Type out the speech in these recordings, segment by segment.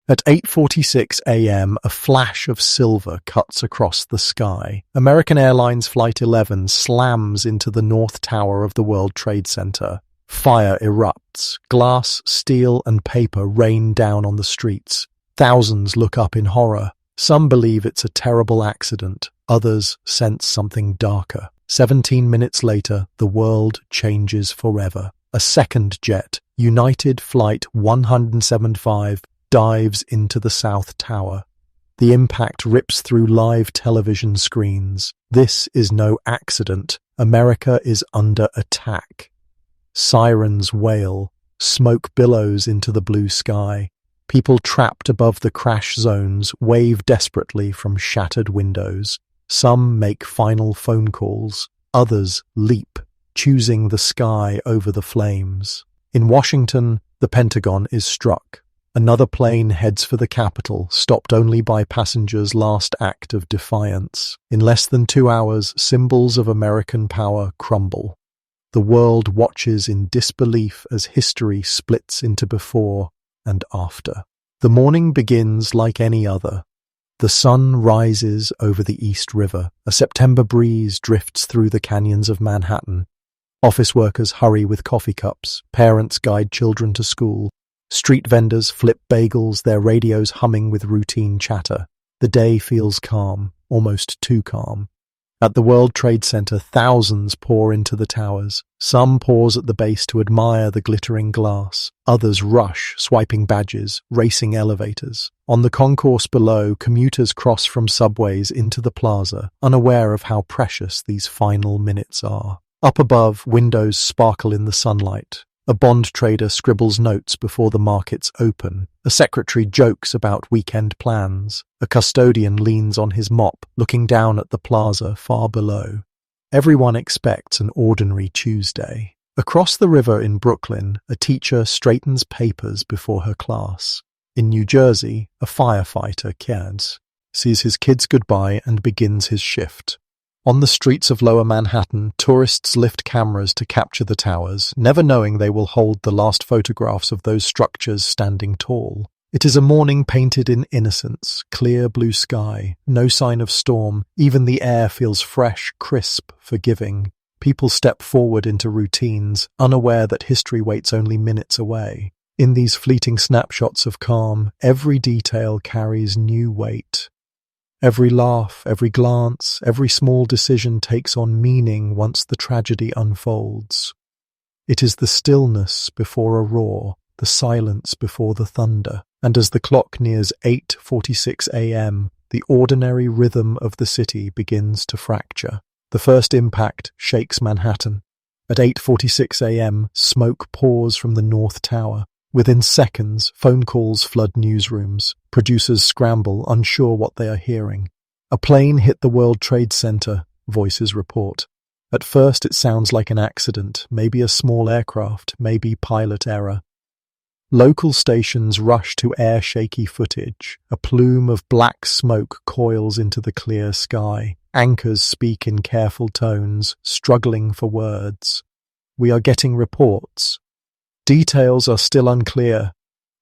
At 8:46 a.m., a flash of silver cuts across the sky. American Airlines Flight 11 slams into the North Tower of the World Trade Center. Fire erupts. Glass, steel, and paper rain down on the streets. Thousands look up in horror. Some believe it's a terrible accident. Others sense something darker. 17 minutes later, the world changes forever. A second jet, United Flight 175, dives into the South Tower. The impact rips through live television screens. This is no accident. America is under attack. Sirens wail. Smoke billows into the blue sky. People trapped above the crash zones wave desperately from shattered windows. Some make final phone calls. Others leap, choosing the sky over the flames. In Washington, the Pentagon is struck. Another plane heads for the Capitol, stopped only by passengers' last act of defiance. In less than 2 hours, symbols of American power crumble. The world watches in disbelief as history splits into before and after. The morning begins like any other. The sun rises over the East River. A September breeze drifts through the canyons of Manhattan. Office workers hurry with coffee cups. Parents guide children to school. Street vendors flip bagels, their radios humming with routine chatter. The day feels calm, almost too calm. At the World Trade Center, thousands pour into the towers. Some pause at the base to admire the glittering glass. Others rush, swiping badges, racing elevators. On the concourse below, commuters cross from subways into the plaza, unaware of how precious these final minutes are. Up above, windows sparkle in the sunlight. A bond trader scribbles notes before the markets open. A secretary jokes about weekend plans. A custodian leans on his mop, looking down at the plaza far below. Everyone expects an ordinary Tuesday. Across the river in Brooklyn, a teacher straightens papers before her class. In New Jersey, a firefighter, Kids, sees his kids goodbye and begins his shift. On the streets of Lower Manhattan, tourists lift cameras to capture the towers, never knowing they will hold the last photographs of those structures standing tall. It is a morning painted in innocence, clear blue sky, no sign of storm, even the air feels fresh, crisp, forgiving. People step forward into routines, unaware that history waits only minutes away. In these fleeting snapshots of calm, every detail carries new weight. Every laugh, every glance, every small decision takes on meaning once the tragedy unfolds. It is the stillness before a roar, the silence before the thunder, and as the clock nears 8:46 a.m., the ordinary rhythm of the city begins to fracture. The first impact shakes Manhattan. At 8:46 a.m., smoke pours from the North Tower. Within seconds, phone calls flood newsrooms. Producers scramble, unsure what they are hearing. A plane hit the World Trade Center, voices report. At first it sounds like an accident, maybe a small aircraft, maybe pilot error. Local stations rush to air shaky footage. A plume of black smoke coils into the clear sky. Anchors speak in careful tones, struggling for words. We are getting reports. Details are still unclear.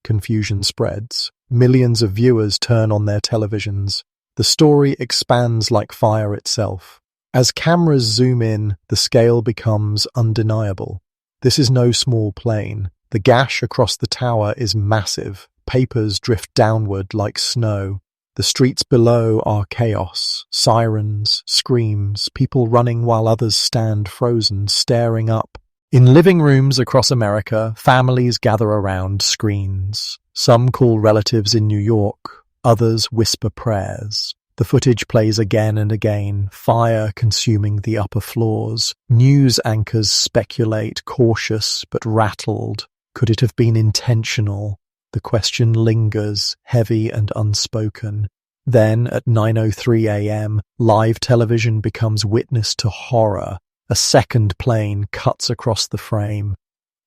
Confusion spreads. Millions of viewers turn on their televisions. The story expands like fire itself. As cameras zoom in, the scale becomes undeniable. This is no small plane. The gash across the tower is massive. Papers drift downward like snow. The streets below are chaos. Sirens, screams, people running while others stand frozen, staring up. In living rooms across America, families gather around screens. Some call relatives in New York, others whisper prayers. The footage plays again and again, fire consuming the upper floors. News anchors speculate, cautious but rattled. Could it have been intentional? The question lingers, heavy and unspoken. Then, at 9:03 a.m., live television becomes witness to horror. A second plane cuts across the frame.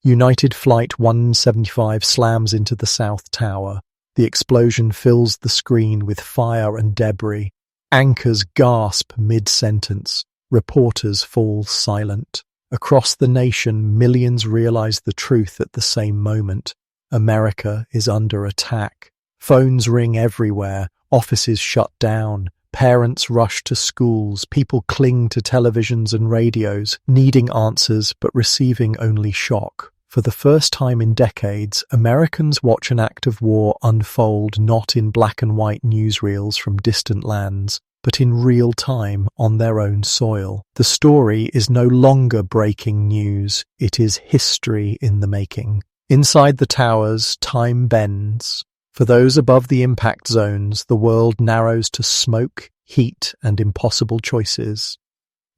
United Flight 175 slams into the South Tower. The explosion fills the screen with fire and debris. Anchors gasp mid-sentence. Reporters fall silent. Across the nation, millions realize the truth at the same moment. America is under attack. Phones ring everywhere, offices shut down, parents rush to schools, people cling to televisions and radios, needing answers but receiving only shock. For the first time in decades, Americans watch an act of war unfold not in black and white newsreels from distant lands, but in real time on their own soil. The story is no longer breaking news, it is history in the making. Inside the towers, time bends. For those above the impact zones, the world narrows to smoke, heat, and impossible choices.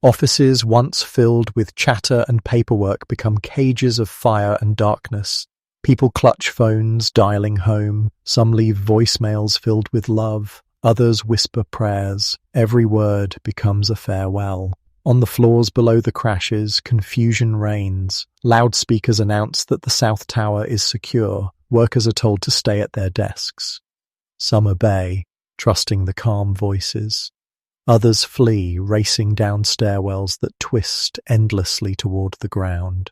Offices once filled with chatter and paperwork become cages of fire and darkness. People clutch phones, dialing home. Some leave voicemails filled with love. Others whisper prayers. Every word becomes a farewell. On the floors below the crashes, confusion reigns. Loudspeakers announce that the South Tower is secure. Workers are told to stay at their desks. Some obey, trusting the calm voices. Others flee, racing down stairwells that twist endlessly toward the ground.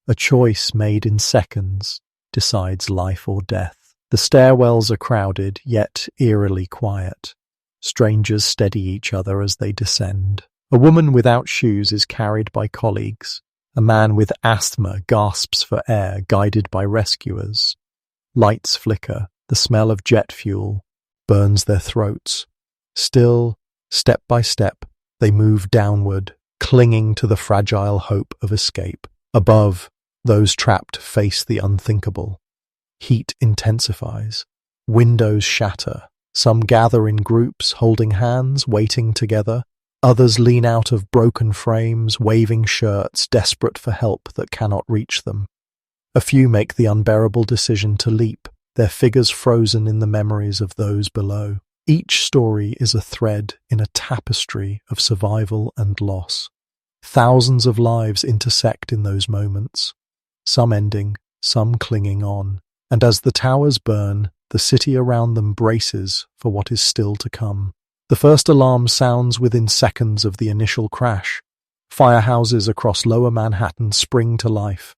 A choice made in seconds decides life or death. The stairwells are crowded, yet eerily quiet. Strangers steady each other as they descend. A woman without shoes is carried by colleagues. A man with asthma gasps for air, guided by rescuers. Lights flicker. The smell of jet fuel burns their throats. Still, step by step, they move downward, clinging to the fragile hope of escape. Above, those trapped face the unthinkable. Heat intensifies. Windows shatter. Some gather in groups, holding hands, waiting together. Others lean out of broken frames, waving shirts, desperate for help that cannot reach them. A few make the unbearable decision to leap, their figures frozen in the memories of those below. Each story is a thread in a tapestry of survival and loss. Thousands of lives intersect in those moments, some ending, some clinging on. And as the towers burn, the city around them braces for what is still to come. The first alarm sounds within seconds of the initial crash. Firehouses across lower Manhattan spring to life.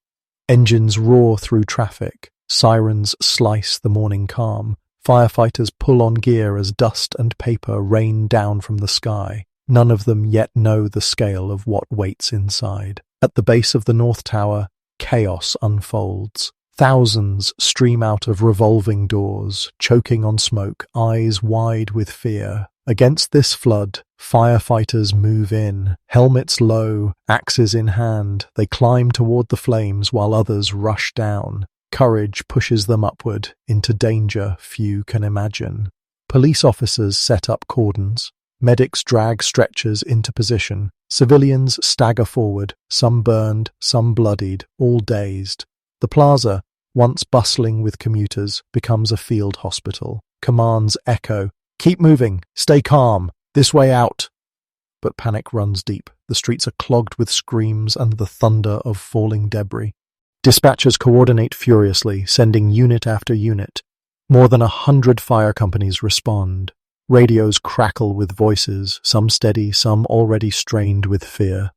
Engines roar through traffic. Sirens slice the morning calm. Firefighters pull on gear as dust and paper rain down from the sky. None of them yet know the scale of what waits inside. At the base of the North Tower, chaos unfolds. Thousands stream out of revolving doors, choking on smoke, eyes wide with fear. Against this flood, firefighters move in. Helmets low, axes in hand, they climb toward the flames while others rush down. Courage pushes them upward, into danger few can imagine. Police officers set up cordons. Medics drag stretchers into position. Civilians stagger forward, some burned, some bloodied, all dazed. The plaza, once bustling with commuters, becomes a field hospital. Commands echo. Keep moving. Stay calm. This way out. But panic runs deep. The streets are clogged with screams and the thunder of falling debris. Dispatchers coordinate furiously, sending unit after unit. More than 100 fire companies respond. Radios crackle with voices, some steady, some already strained with fear.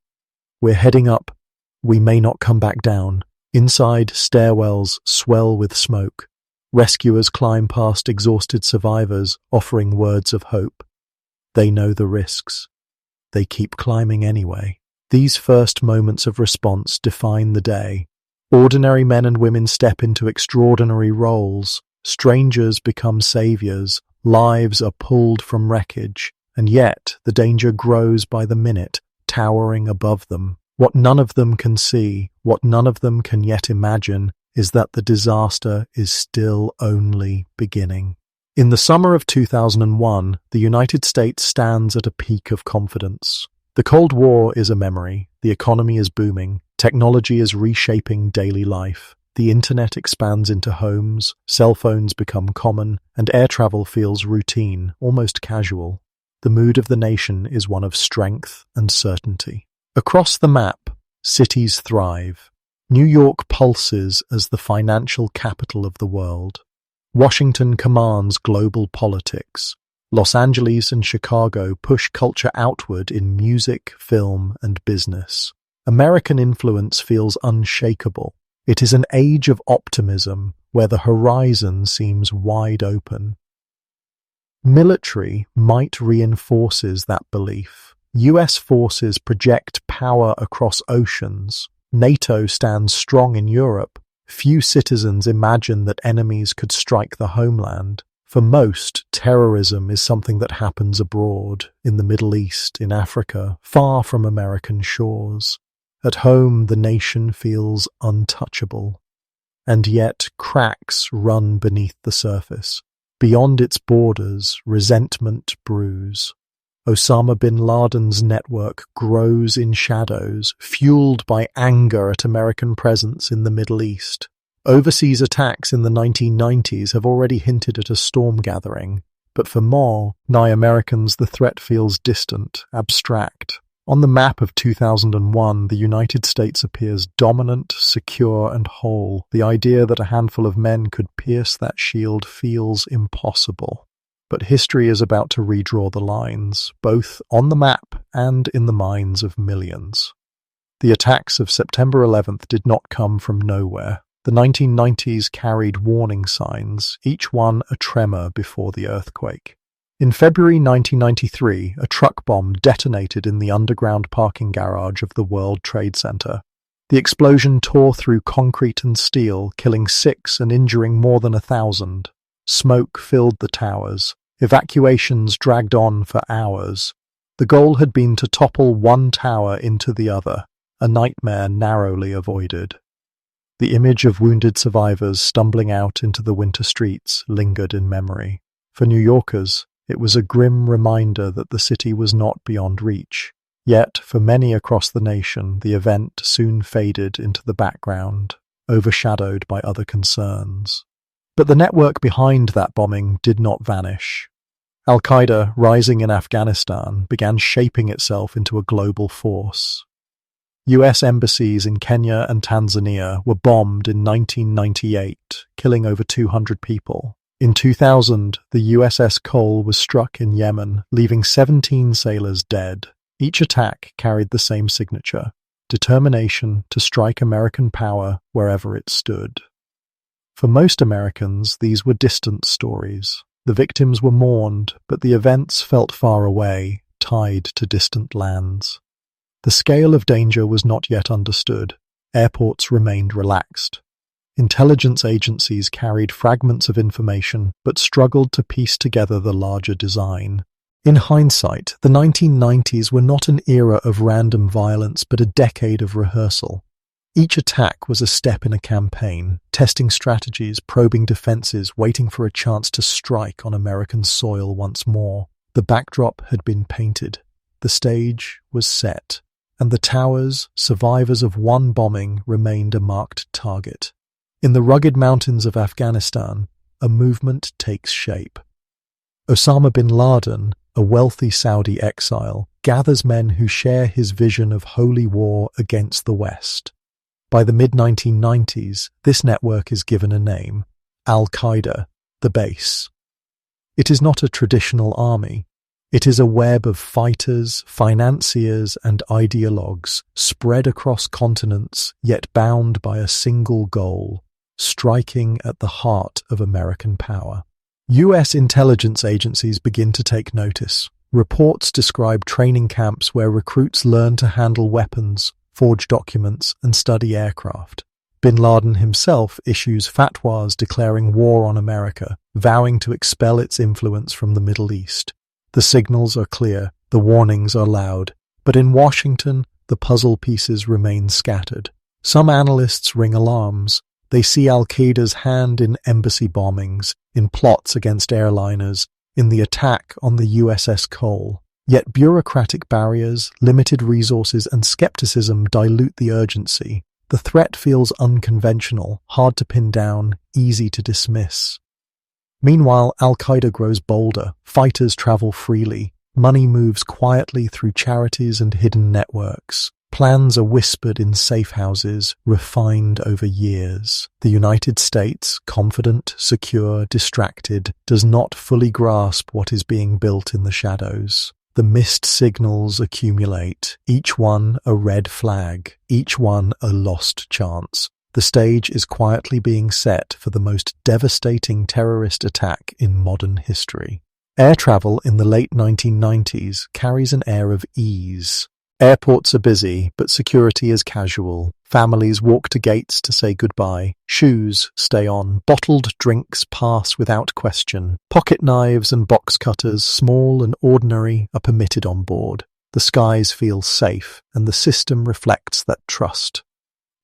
We're heading up. We may not come back down. Inside, stairwells swell with smoke. Rescuers climb past exhausted survivors, offering words of hope. They know the risks. They keep climbing anyway. These first moments of response define the day. Ordinary men and women step into extraordinary roles. Strangers become saviors. Lives are pulled from wreckage. And yet, the danger grows by the minute, towering above them. What none of them can see, what none of them can yet imagine, is that the disaster is still only beginning. In the summer of 2001, the United States stands at a peak of confidence. The Cold War is a memory, the economy is booming, technology is reshaping daily life, the internet expands into homes, cell phones become common, and air travel feels routine, almost casual. The mood of the nation is one of strength and certainty. Across the map, cities thrive. New York pulses as the financial capital of the world. Washington commands global politics. Los Angeles and Chicago push culture outward in music, film, and business. American influence feels unshakable. It is an age of optimism where the horizon seems wide open. Military might reinforces that belief. US forces project power across oceans. NATO stands strong in Europe. Few citizens imagine that enemies could strike the homeland. For most, terrorism is something that happens abroad, in the Middle East, in Africa, far from American shores. At home, the nation feels untouchable. And yet, cracks run beneath the surface. Beyond its borders, resentment brews. Osama bin Laden's network grows in shadows, fueled by anger at American presence in the Middle East. Overseas attacks in the 1990s have already hinted at a storm gathering, but for more, nigh Americans, the threat feels distant, abstract. On the map of 2001, the United States appears dominant, secure, and whole. The idea that a handful of men could pierce that shield feels impossible. But history is about to redraw the lines, both on the map and in the minds of millions. The attacks of September 11th did not come from nowhere. The 1990s carried warning signs, each one a tremor before the earthquake. In February 1993, a truck bomb detonated in the underground parking garage of the World Trade Center. The explosion tore through concrete and steel, killing 6 and injuring more than 1,000. Smoke filled the towers. Evacuations dragged on for hours. The goal had been to topple one tower into the other, a nightmare narrowly avoided. The image of wounded survivors stumbling out into the winter streets lingered in memory. For New Yorkers, it was a grim reminder that the city was not beyond reach. Yet, for many across the nation, the event soon faded into the background, overshadowed by other concerns. But the network behind that bombing did not vanish. Al-Qaeda, rising in Afghanistan, began shaping itself into a global force. US embassies in Kenya and Tanzania were bombed in 1998, killing over 200 people. In 2000, the USS Cole was struck in Yemen, leaving 17 sailors dead. Each attack carried the same signature: determination to strike American power wherever it stood. For most Americans, these were distant stories. The victims were mourned, but the events felt far away, tied to distant lands. The scale of danger was not yet understood. Airports remained relaxed. Intelligence agencies carried fragments of information, but struggled to piece together the larger design. In hindsight, the 1990s were not an era of random violence, but a decade of rehearsal. Each attack was a step in a campaign, testing strategies, probing defenses, waiting for a chance to strike on American soil once more. The backdrop had been painted. The stage was set. And the towers, survivors of one bombing, remained a marked target. In the rugged mountains of Afghanistan, a movement takes shape. Osama bin Laden, a wealthy Saudi exile, gathers men who share his vision of holy war against the West. By the mid-1990s, this network is given a name: Al-Qaeda, the base. It is not a traditional army. It is a web of fighters, financiers, and ideologues spread across continents, yet bound by a single goal: striking at the heart of American power. US intelligence agencies begin to take notice. Reports describe training camps where recruits learn to handle weapons, forge documents, and study aircraft. Bin Laden himself issues fatwas declaring war on America, vowing to expel its influence from the Middle East. The signals are clear, the warnings are loud, but in Washington, the puzzle pieces remain scattered. Some analysts ring alarms. They see Al-Qaeda's hand in embassy bombings, in plots against airliners, in the attack on the USS Cole. Yet bureaucratic barriers, limited resources, and skepticism dilute the urgency. The threat feels unconventional, hard to pin down, easy to dismiss. Meanwhile, Al-Qaeda grows bolder, fighters travel freely, money moves quietly through charities and hidden networks. Plans are whispered in safe houses, refined over years. The United States, confident, secure, distracted, does not fully grasp what is being built in the shadows. The missed signals accumulate, each one a red flag, each one a lost chance. The stage is quietly being set for the most devastating terrorist attack in modern history. Air travel in the late 1990s carries an air of ease. Airports are busy, but security is casual. Families walk to gates to say goodbye. Shoes stay on. Bottled drinks pass without question. Pocket knives and box cutters, small and ordinary, are permitted on board. The skies feel safe, and the system reflects that trust.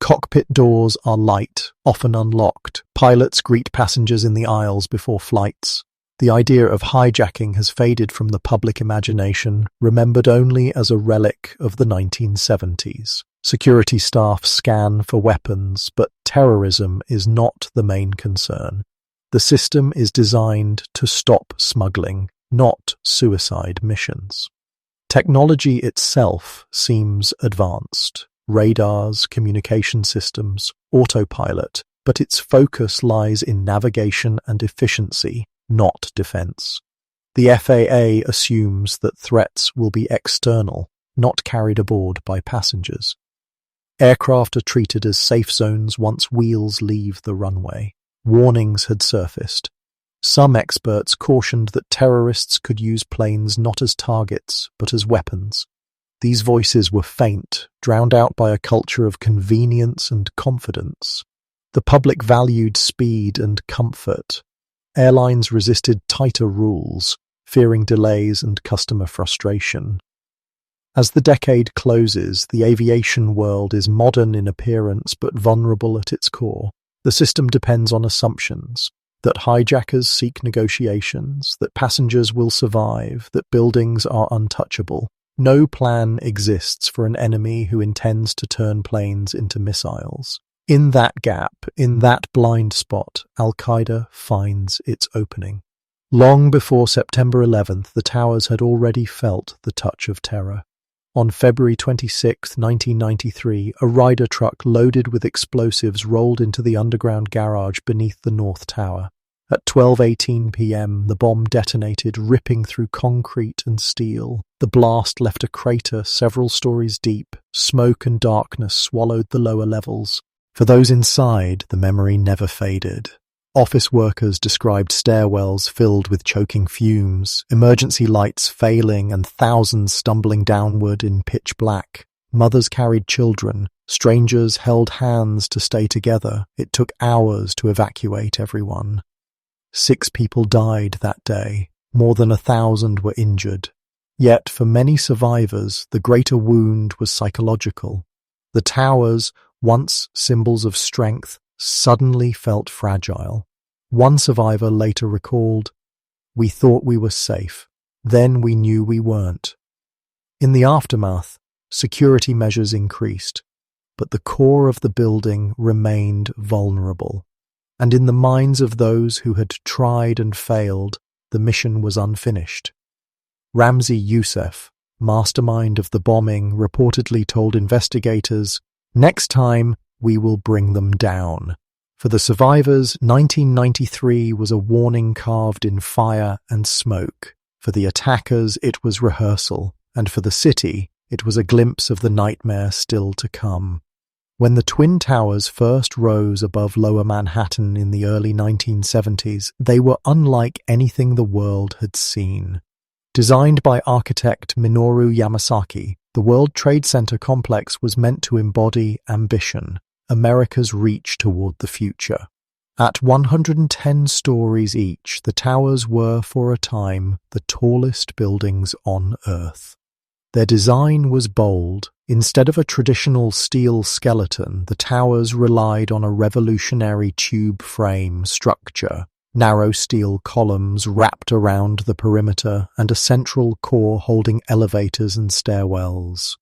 Cockpit doors are light, often unlocked. Pilots greet passengers in the aisles before flights. The idea of hijacking has faded from the public imagination, remembered only as a relic of the 1970s. Security staff scan for weapons, but terrorism is not the main concern. The system is designed to stop smuggling, not suicide missions. Technology itself seems advanced. Radars, communication systems, autopilot, but its focus lies in navigation and efficiency, not defense. The FAA assumes that threats will be external, not carried aboard by passengers. Aircraft are treated as safe zones once wheels leave the runway. Warnings had surfaced. Some experts cautioned that terrorists could use planes not as targets, but as weapons. These voices were faint, drowned out by a culture of convenience and confidence. The public valued speed and comfort. Airlines resisted tighter rules, fearing delays and customer frustration. As the decade closes, the aviation world is modern in appearance but vulnerable at its core. The system depends on assumptions, that hijackers seek negotiations, that passengers will survive, that buildings are untouchable. No plan exists for an enemy who intends to turn planes into missiles. In that gap, in that blind spot, Al-Qaeda finds its opening. Long before September 11th, the towers had already felt the touch of terror. On February 26, 1993, a Ryder truck loaded with explosives rolled into the underground garage beneath the North Tower. At 12:18 p.m., the bomb detonated, ripping through concrete and steel. The blast left a crater several stories deep. Smoke and darkness swallowed the lower levels. For those inside, the memory never faded. Office workers described stairwells filled with choking fumes, emergency lights failing and thousands stumbling downward in pitch black. Mothers carried children. Strangers held hands to stay together. It took hours to evacuate everyone. 6 people died that day. More than 1,000 were injured. Yet for many survivors, the greater wound was psychological. The towers, once symbols of strength, suddenly felt fragile. One survivor later recalled, "We thought we were safe. Then we knew we weren't." In the aftermath, security measures increased, but the core of the building remained vulnerable. And in the minds of those who had tried and failed, the mission was unfinished. Ramzi Youssef, mastermind of the bombing, reportedly told investigators, "Next time, we will bring them down." For the survivors, 1993 was a warning carved in fire and smoke. For the attackers, it was rehearsal. And for the city, it was a glimpse of the nightmare still to come. When the Twin Towers first rose above Lower Manhattan in the early 1970s, they were unlike anything the world had seen. Designed by architect Minoru Yamasaki, the World Trade Center complex was meant to embody ambition, America's reach toward the future. At 110 stories each, the towers were, for a time, the tallest buildings on Earth. Their design was bold. Instead of a traditional steel skeleton, the towers relied on a revolutionary tube frame structure, narrow steel columns wrapped around the perimeter, and a central core holding elevators and stairwells.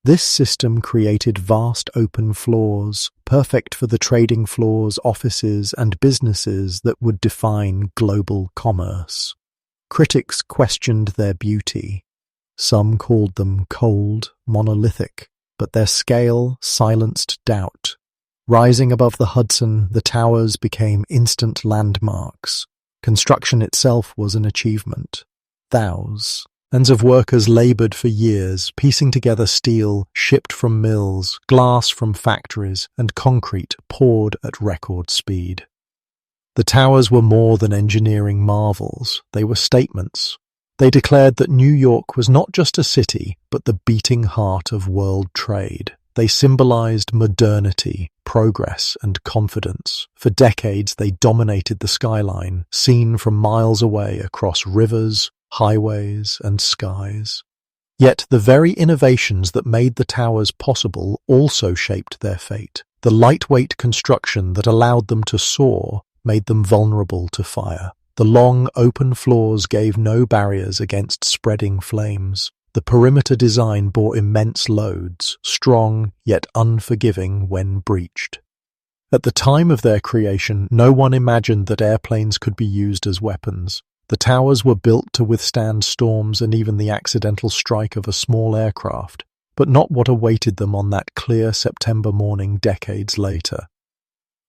This system created vast open floors, perfect for the trading floors, offices, and businesses that would define global commerce. Critics questioned their beauty. Some called them cold, monolithic, but their scale silenced doubt. Rising above the Hudson, the towers became instant landmarks. Construction itself was an achievement. Thous, Hands of workers labored for years, piecing together steel shipped from mills, glass from factories, and concrete poured at record speed. The towers were more than engineering marvels. They were statements. They declared that New York was not just a city, but the beating heart of world trade. They symbolized modernity, progress, and confidence. For decades, they dominated the skyline, seen from miles away across rivers, highways, and skies. Yet the very innovations that made the towers possible also shaped their fate. The lightweight construction that allowed them to soar made them vulnerable to fire. The long, open floors gave no barriers against spreading flames. The perimeter design bore immense loads, strong yet unforgiving when breached. At the time of their creation, no one imagined that airplanes could be used as weapons. The towers were built to withstand storms and even the accidental strike of a small aircraft, but not what awaited them on that clear September morning decades later.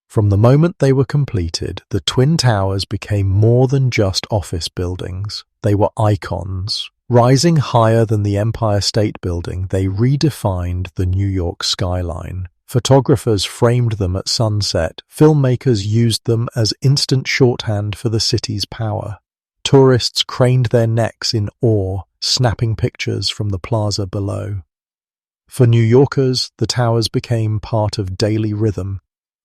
From the moment they were completed, the Twin Towers became more than just office buildings. They were icons. Rising higher than the Empire State Building, they redefined the New York skyline. Photographers framed them at sunset. Filmmakers used them as instant shorthand for the city's power. Tourists craned their necks in awe, snapping pictures from the plaza below. For New Yorkers, the towers became part of daily rhythm.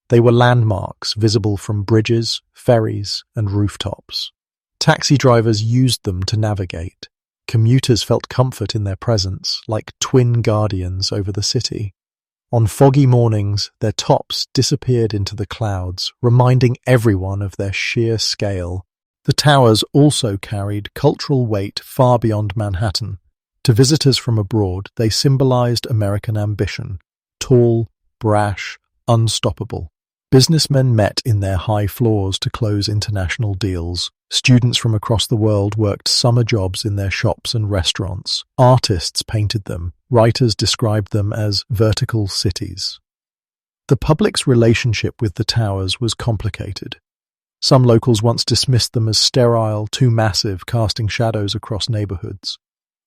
They were landmarks visible from bridges, ferries, and rooftops. Taxi drivers used them to navigate. Commuters felt comfort in their presence, like twin guardians over the city. On foggy mornings, their tops disappeared into the clouds, reminding everyone of their sheer scale. The towers also carried cultural weight far beyond Manhattan. To visitors from abroad, they symbolized American ambition, tall, brash, unstoppable. Businessmen met in their high floors to close international deals. Students from across the world worked summer jobs in their shops and restaurants. Artists painted them. Writers described them as vertical cities. The public's relationship with the towers was complicated. Some locals once dismissed them as sterile, too massive, casting shadows across neighborhoods.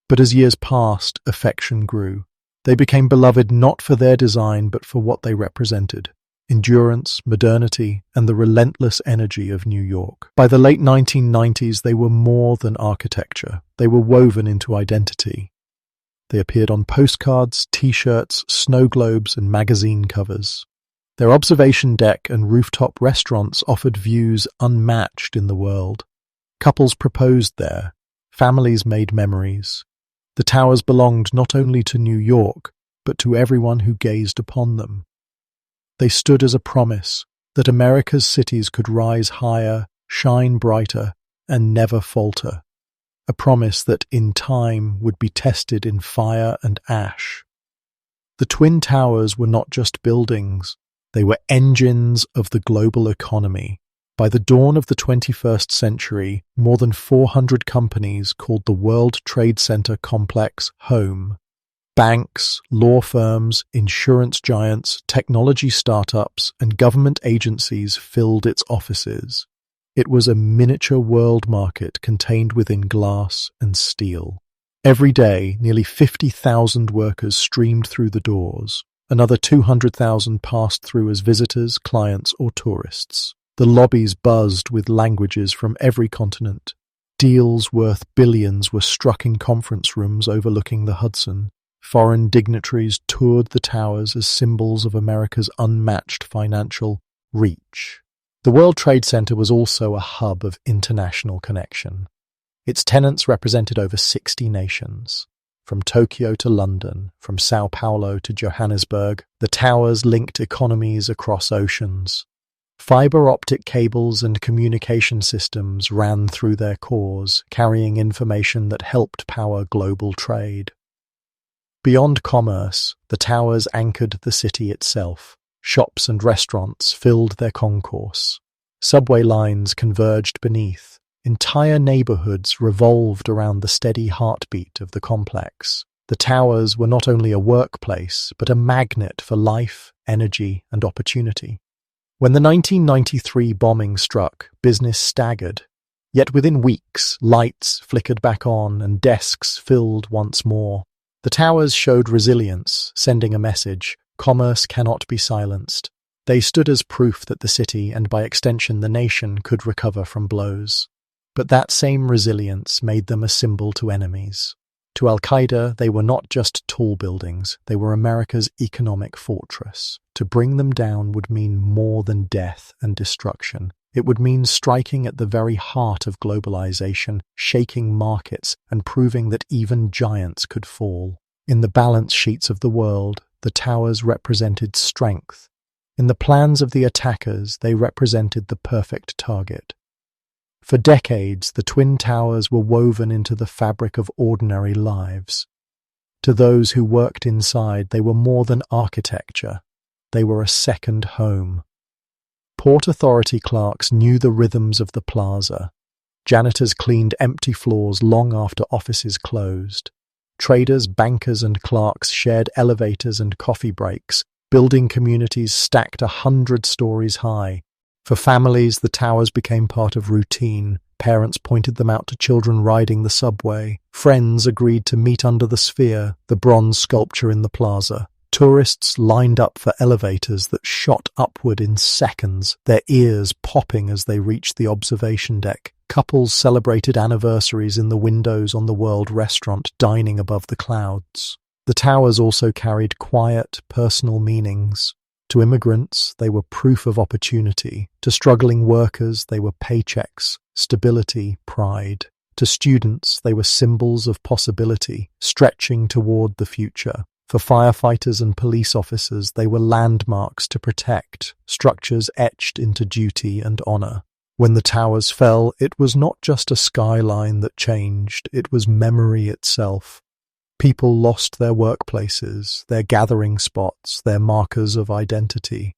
But as years passed, affection grew. They became beloved not for their design, but for what they represented. Endurance, modernity, and the relentless energy of New York. By the late 1990s, they were more than architecture. They were woven into identity. They appeared on postcards, T-shirts, snow globes, and magazine covers. Their observation deck and rooftop restaurants offered views unmatched in the world. Couples proposed there. Families made memories. The towers belonged not only to New York, but to everyone who gazed upon them. They stood as a promise that America's cities could rise higher, shine brighter, and never falter. A promise that in time would be tested in fire and ash. The Twin Towers were not just buildings, they were engines of the global economy. By the dawn of the 21st century, more than 400 companies called the World Trade Center complex home. Banks, law firms, insurance giants, technology startups, and government agencies filled its offices. It was a miniature world market contained within glass and steel. Every day, nearly 50,000 workers streamed through the doors. Another 200,000 passed through as visitors, clients, or tourists. The lobbies buzzed with languages from every continent. Deals worth billions were struck in conference rooms overlooking the Hudson. Foreign dignitaries toured the towers as symbols of America's unmatched financial reach. The World Trade Center was also a hub of international connection. Its tenants represented over 60 nations. From Tokyo to London, from Sao Paulo to Johannesburg, the towers linked economies across oceans. Fiber optic cables and communication systems ran through their cores, carrying information that helped power global trade. Beyond commerce, the towers anchored the city itself. Shops and restaurants filled their concourse. Subway lines converged beneath. Entire neighborhoods revolved around the steady heartbeat of the complex. The towers were not only a workplace, but a magnet for life, energy, and opportunity. When the 1993 bombing struck, business staggered. Yet within weeks, lights flickered back on and desks filled once more. The towers showed resilience, sending a message: commerce cannot be silenced. They stood as proof that the city, and by extension the nation, could recover from blows. But that same resilience made them a symbol to enemies. To Al-Qaeda, they were not just tall buildings, they were America's economic fortress. To bring them down would mean more than death and destruction. It would mean striking at the very heart of globalization, shaking markets, and proving that even giants could fall. In the balance sheets of the world, the towers represented strength. In the plans of the attackers, they represented the perfect target. For decades, the Twin Towers were woven into the fabric of ordinary lives. To those who worked inside, they were more than architecture. They were a second home. Port Authority clerks knew the rhythms of the plaza. Janitors cleaned empty floors long after offices closed. Traders, bankers, and clerks shared elevators and coffee breaks, building communities stacked 100 stories high. For families, the towers became part of routine. Parents pointed them out to children riding the subway. Friends agreed to meet under the sphere, the bronze sculpture in the plaza. Tourists lined up for elevators that shot upward in seconds, their ears popping as they reached the observation deck. Couples celebrated anniversaries in the windows on the World Restaurant, dining above the clouds. The towers also carried quiet, personal meanings. To immigrants, they were proof of opportunity. To struggling workers, they were paychecks, stability, pride. To students, they were symbols of possibility, stretching toward the future. For firefighters and police officers, they were landmarks to protect, structures etched into duty and honor. When the towers fell, it was not just a skyline that changed, it was memory itself. People lost their workplaces, their gathering spots, their markers of identity.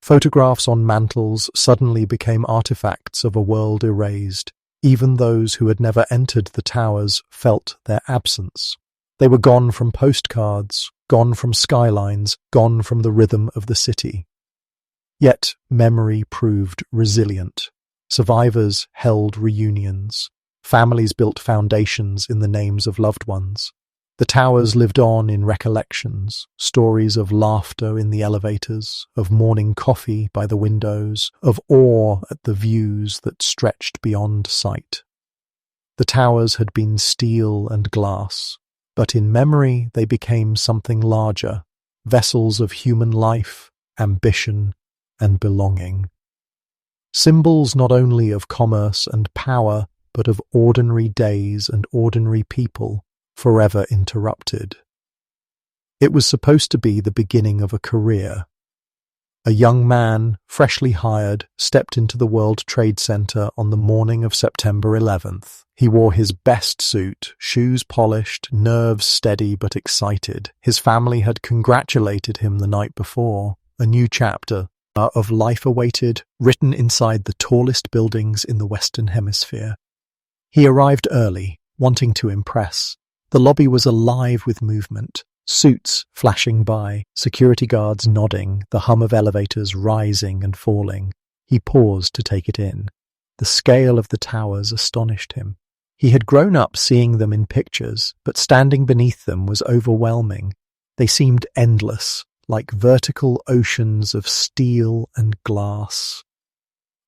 Photographs on mantles suddenly became artifacts of a world erased. Even those who had never entered the towers felt their absence. They were gone from postcards, gone from skylines, gone from the rhythm of the city. Yet memory proved resilient. Survivors held reunions. Families built foundations in the names of loved ones. The towers lived on in recollections, stories of laughter in the elevators, of morning coffee by the windows, of awe at the views that stretched beyond sight. The towers had been steel and glass, but in memory they became something larger, vessels of human life, ambition, and belonging. Symbols not only of commerce and power, but of ordinary days and ordinary people, forever interrupted. It was supposed to be the beginning of a career. A young man, freshly hired, stepped into the World Trade Center on the morning of September 11th. He wore his best suit, shoes polished, nerves steady but excited. His family had congratulated him the night before. A new chapter of life awaited, written inside the tallest buildings in the Western Hemisphere. He arrived early, wanting to impress. The lobby was alive with movement, suits flashing by, security guards nodding, the hum of elevators rising and falling. He paused to take it in. The scale of the towers astonished him. He had grown up seeing them in pictures, but standing beneath them was overwhelming. They seemed endless, like vertical oceans of steel and glass.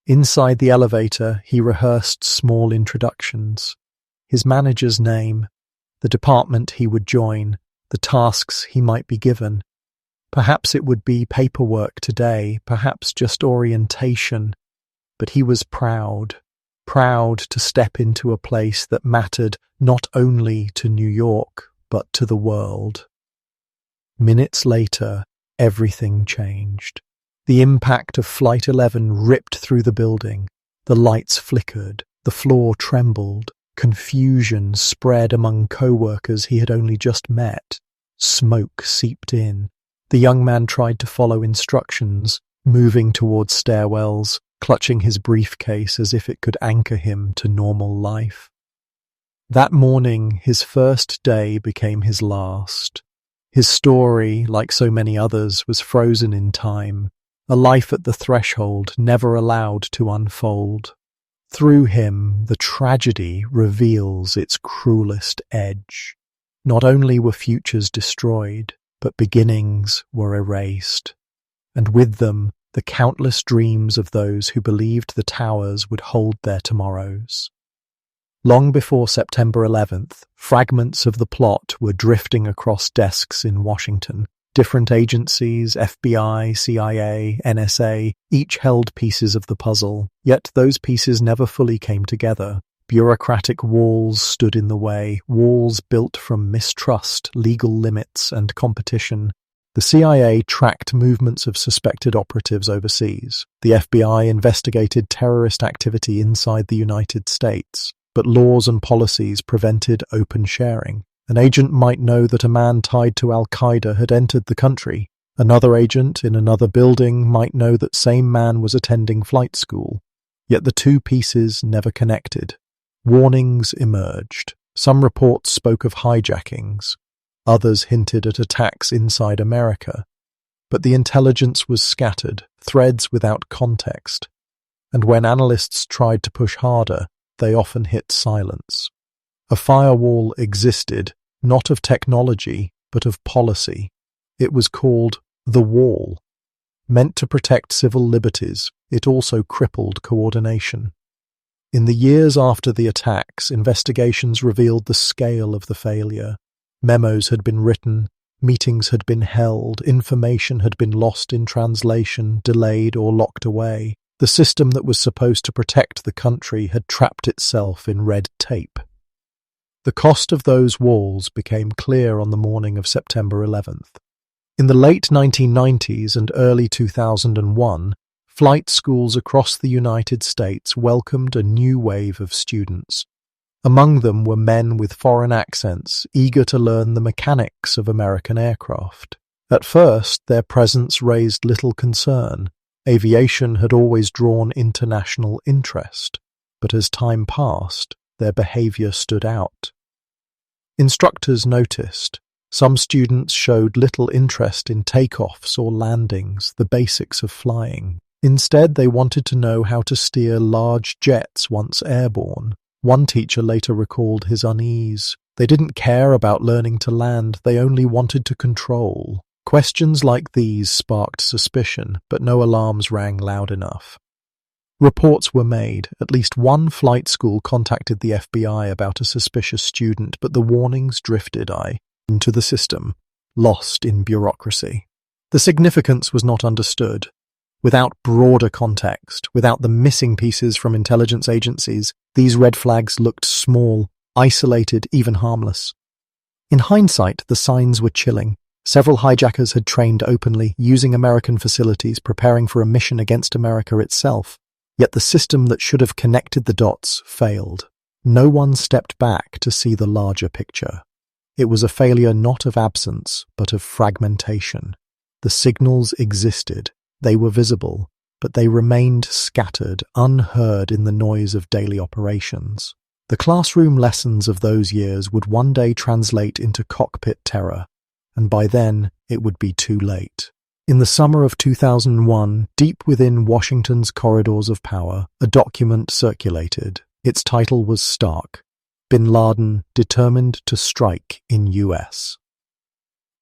Inside the elevator, he rehearsed small introductions. His manager's name, the department he would join, the tasks he might be given. Perhaps it would be paperwork today, perhaps just orientation. But he was proud to step into a place that mattered not only to New York, but to the world. Minutes later, everything changed. The impact of Flight 11 ripped through the building. The lights flickered, the floor trembled. Confusion spread among co-workers he had only just met. Smoke seeped in. The young man tried to follow instructions, moving towards stairwells, clutching his briefcase as if it could anchor him to normal life. That morning, his first day became his last. His story, like so many others, was frozen in time, a life at the threshold never allowed to unfold. Through him, the tragedy reveals its cruelest edge. Not only were futures destroyed, but beginnings were erased, and with them the countless dreams of those who believed the towers would hold their tomorrows. Long before September 11th, fragments of the plot were drifting across desks in Washington. Different agencies, FBI, CIA, NSA, each held pieces of the puzzle, yet those pieces never fully came together. Bureaucratic walls stood in the way, walls built from mistrust, legal limits, and competition. The CIA tracked movements of suspected operatives overseas. The FBI investigated terrorist activity inside the United States, but laws and policies prevented open sharing. An agent might know that a man tied to Al-Qaeda had entered the country. Another agent in another building might know that same man was attending flight school. Yet the two pieces never connected. Warnings emerged. Some reports spoke of hijackings. Others hinted at attacks inside America. But the intelligence was scattered, threads without context. And when analysts tried to push harder, they often hit silence. A firewall existed, not of technology, but of policy. It was called the Wall. Meant to protect civil liberties, it also crippled coordination. In the years after the attacks, investigations revealed the scale of the failure. Memos had been written, meetings had been held, information had been lost in translation, delayed or locked away. The system that was supposed to protect the country had trapped itself in red tape. The cost of those walls became clear on the morning of September 11th. In the late 1990s and early 2001, flight schools across the United States welcomed a new wave of students. Among them were men with foreign accents, eager to learn the mechanics of American aircraft. At first, their presence raised little concern. Aviation had always drawn international interest, but as time passed, their behavior stood out. Instructors noticed. Some students showed little interest in takeoffs or landings, the basics of flying. Instead, they wanted to know how to steer large jets once airborne. One teacher later recalled his unease. They didn't care about learning to land, they only wanted to control. Questions like these sparked suspicion, but no alarms rang loud enough. Reports were made. At least one flight school contacted the FBI about a suspicious student, but the warnings drifted into the system, lost in bureaucracy. The significance was not understood. Without broader context, without the missing pieces from intelligence agencies, these red flags looked small, isolated, even harmless. In hindsight, the signs were chilling. Several hijackers had trained openly, using American facilities, preparing for a mission against America itself. Yet the system that should have connected the dots failed. No one stepped back to see the larger picture. It was a failure not of absence, but of fragmentation. The signals existed. They were visible, but they remained scattered, unheard in the noise of daily operations. The classroom lessons of those years would one day translate into cockpit terror, and by then it would be too late. In the summer of 2001, deep within Washington's corridors of power, a document circulated. Its title was stark: Bin Laden determined to strike in U.S.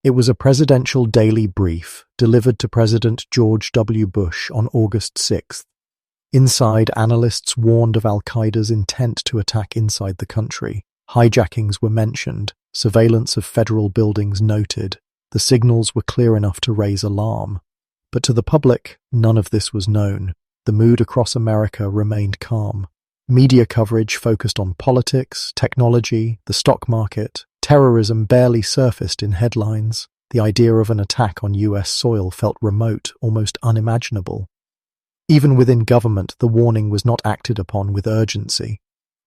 It was a presidential daily brief delivered to President George W. Bush on August 6th. Inside, analysts warned of Al-Qaeda's intent to attack inside the country. Hijackings were mentioned, surveillance of federal buildings noted. The signals were clear enough to raise alarm. But to the public, none of this was known. The mood across America remained calm. Media coverage focused on politics, technology, the stock market. Terrorism barely surfaced in headlines. The idea of an attack on U.S. soil felt remote, almost unimaginable. Even within government, the warning was not acted upon with urgency.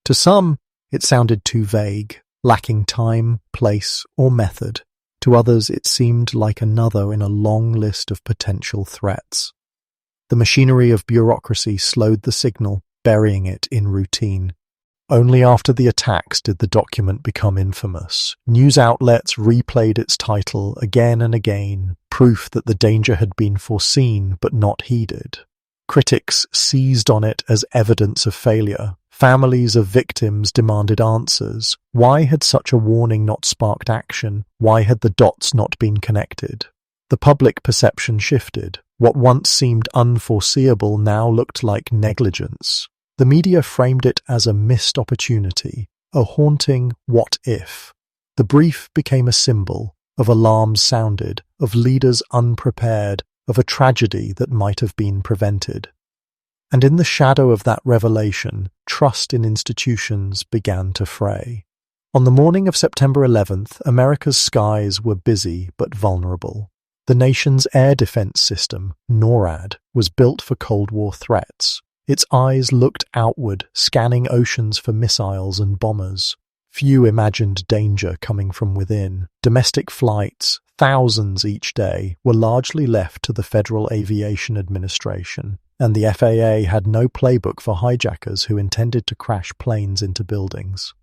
To some, it sounded too vague, lacking time, place, or method. To others, it seemed like another in a long list of potential threats. The machinery of bureaucracy slowed the signal, burying it in routine. Only after the attacks did the document become infamous. News outlets replayed its title again and again, proof that the danger had been foreseen but not heeded. Critics seized on it as evidence of failure. Families of victims demanded answers. Why had such a warning not sparked action? Why had the dots not been connected? The public perception shifted. What once seemed unforeseeable now looked like negligence. The media framed it as a missed opportunity, a haunting what if. The brief became a symbol of alarms sounded, of leaders unprepared, of a tragedy that might have been prevented. And in the shadow of that revelation, trust in institutions began to fray. On the morning of September 11th, America's skies were busy but vulnerable. The nation's air defense system, NORAD, was built for Cold War threats. Its eyes looked outward, scanning oceans for missiles and bombers. Few imagined danger coming from within. Domestic flights, thousands each day, were largely left to the Federal Aviation Administration, and the FAA had no playbook for hijackers who intended to crash planes into buildings.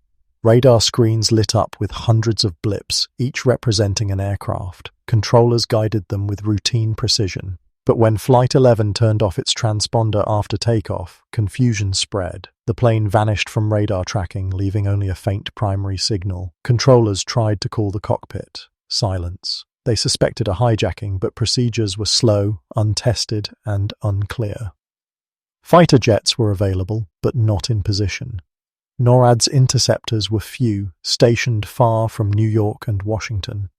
Radar screens lit up with hundreds of blips, each representing an aircraft. Controllers guided them with routine precision. But when Flight 11 turned off its transponder after takeoff, confusion spread. The plane vanished from radar tracking, leaving only a faint primary signal. Controllers tried to call the cockpit. Silence. They suspected a hijacking, but procedures were slow, untested, and unclear. Fighter jets were available, but not in position. NORAD's interceptors were few, stationed far from New York and Washington.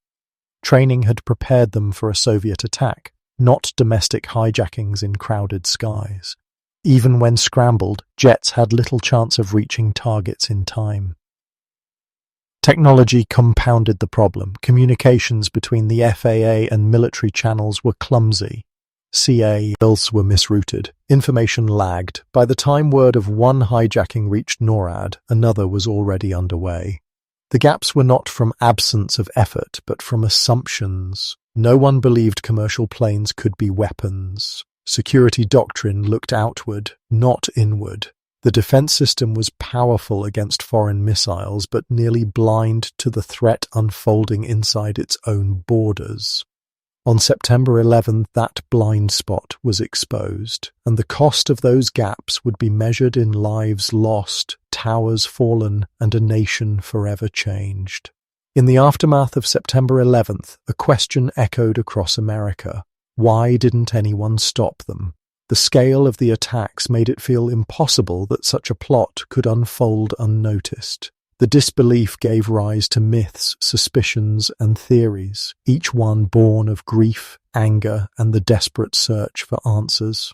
Training had prepared them for a Soviet attack, not domestic hijackings in crowded skies. Even when scrambled, jets had little chance of reaching targets in time. Technology compounded the problem. Communications between the FAA and military channels were clumsy. CAs were misrouted. Information lagged. By the time word of one hijacking reached NORAD, another was already underway. The gaps were not from absence of effort, but from assumptions. No one believed commercial planes could be weapons. Security doctrine looked outward, not inward. The defense system was powerful against foreign missiles, but nearly blind to the threat unfolding inside its own borders. On September 11th, that blind spot was exposed, and the cost of those gaps would be measured in lives lost, towers fallen, and a nation forever changed. In the aftermath of September 11th, a question echoed across America. Why didn't anyone stop them? The scale of the attacks made it feel impossible that such a plot could unfold unnoticed. The disbelief gave rise to myths, suspicions, and theories, each one born of grief, anger, and the desperate search for answers.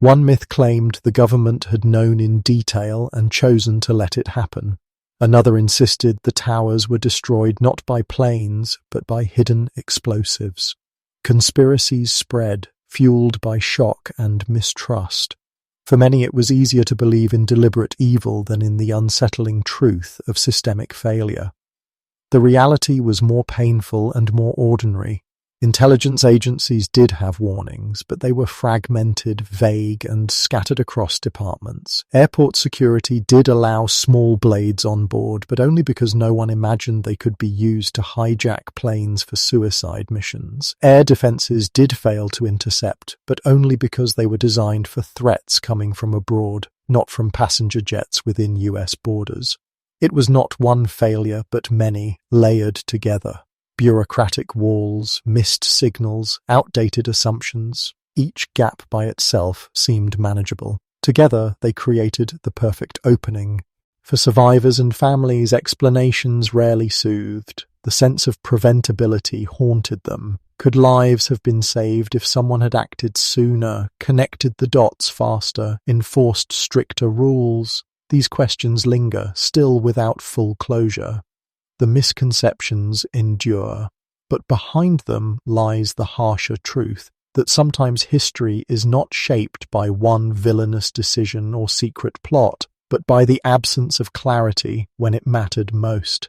One myth claimed the government had known in detail and chosen to let it happen. Another insisted the towers were destroyed not by planes, but by hidden explosives. Conspiracies spread, fueled by shock and mistrust. For many it was easier to believe in deliberate evil than in the unsettling truth of systemic failure. The reality was more painful and more ordinary. Intelligence agencies did have warnings, but they were fragmented, vague, and scattered across departments. Airport security did allow small blades on board, but only because no one imagined they could be used to hijack planes for suicide missions. Air defenses did fail to intercept, but only because they were designed for threats coming from abroad, not from passenger jets within US borders. It was not one failure, but many, layered together. Bureaucratic walls, missed signals, outdated assumptions. Each gap by itself seemed manageable. Together, they created the perfect opening. For survivors and families, explanations rarely soothed. The sense of preventability haunted them. Could lives have been saved if someone had acted sooner, connected the dots faster, enforced stricter rules? These questions linger, still without full closure. The misconceptions endure, but behind them lies the harsher truth that sometimes history is not shaped by one villainous decision or secret plot, but by the absence of clarity when it mattered most.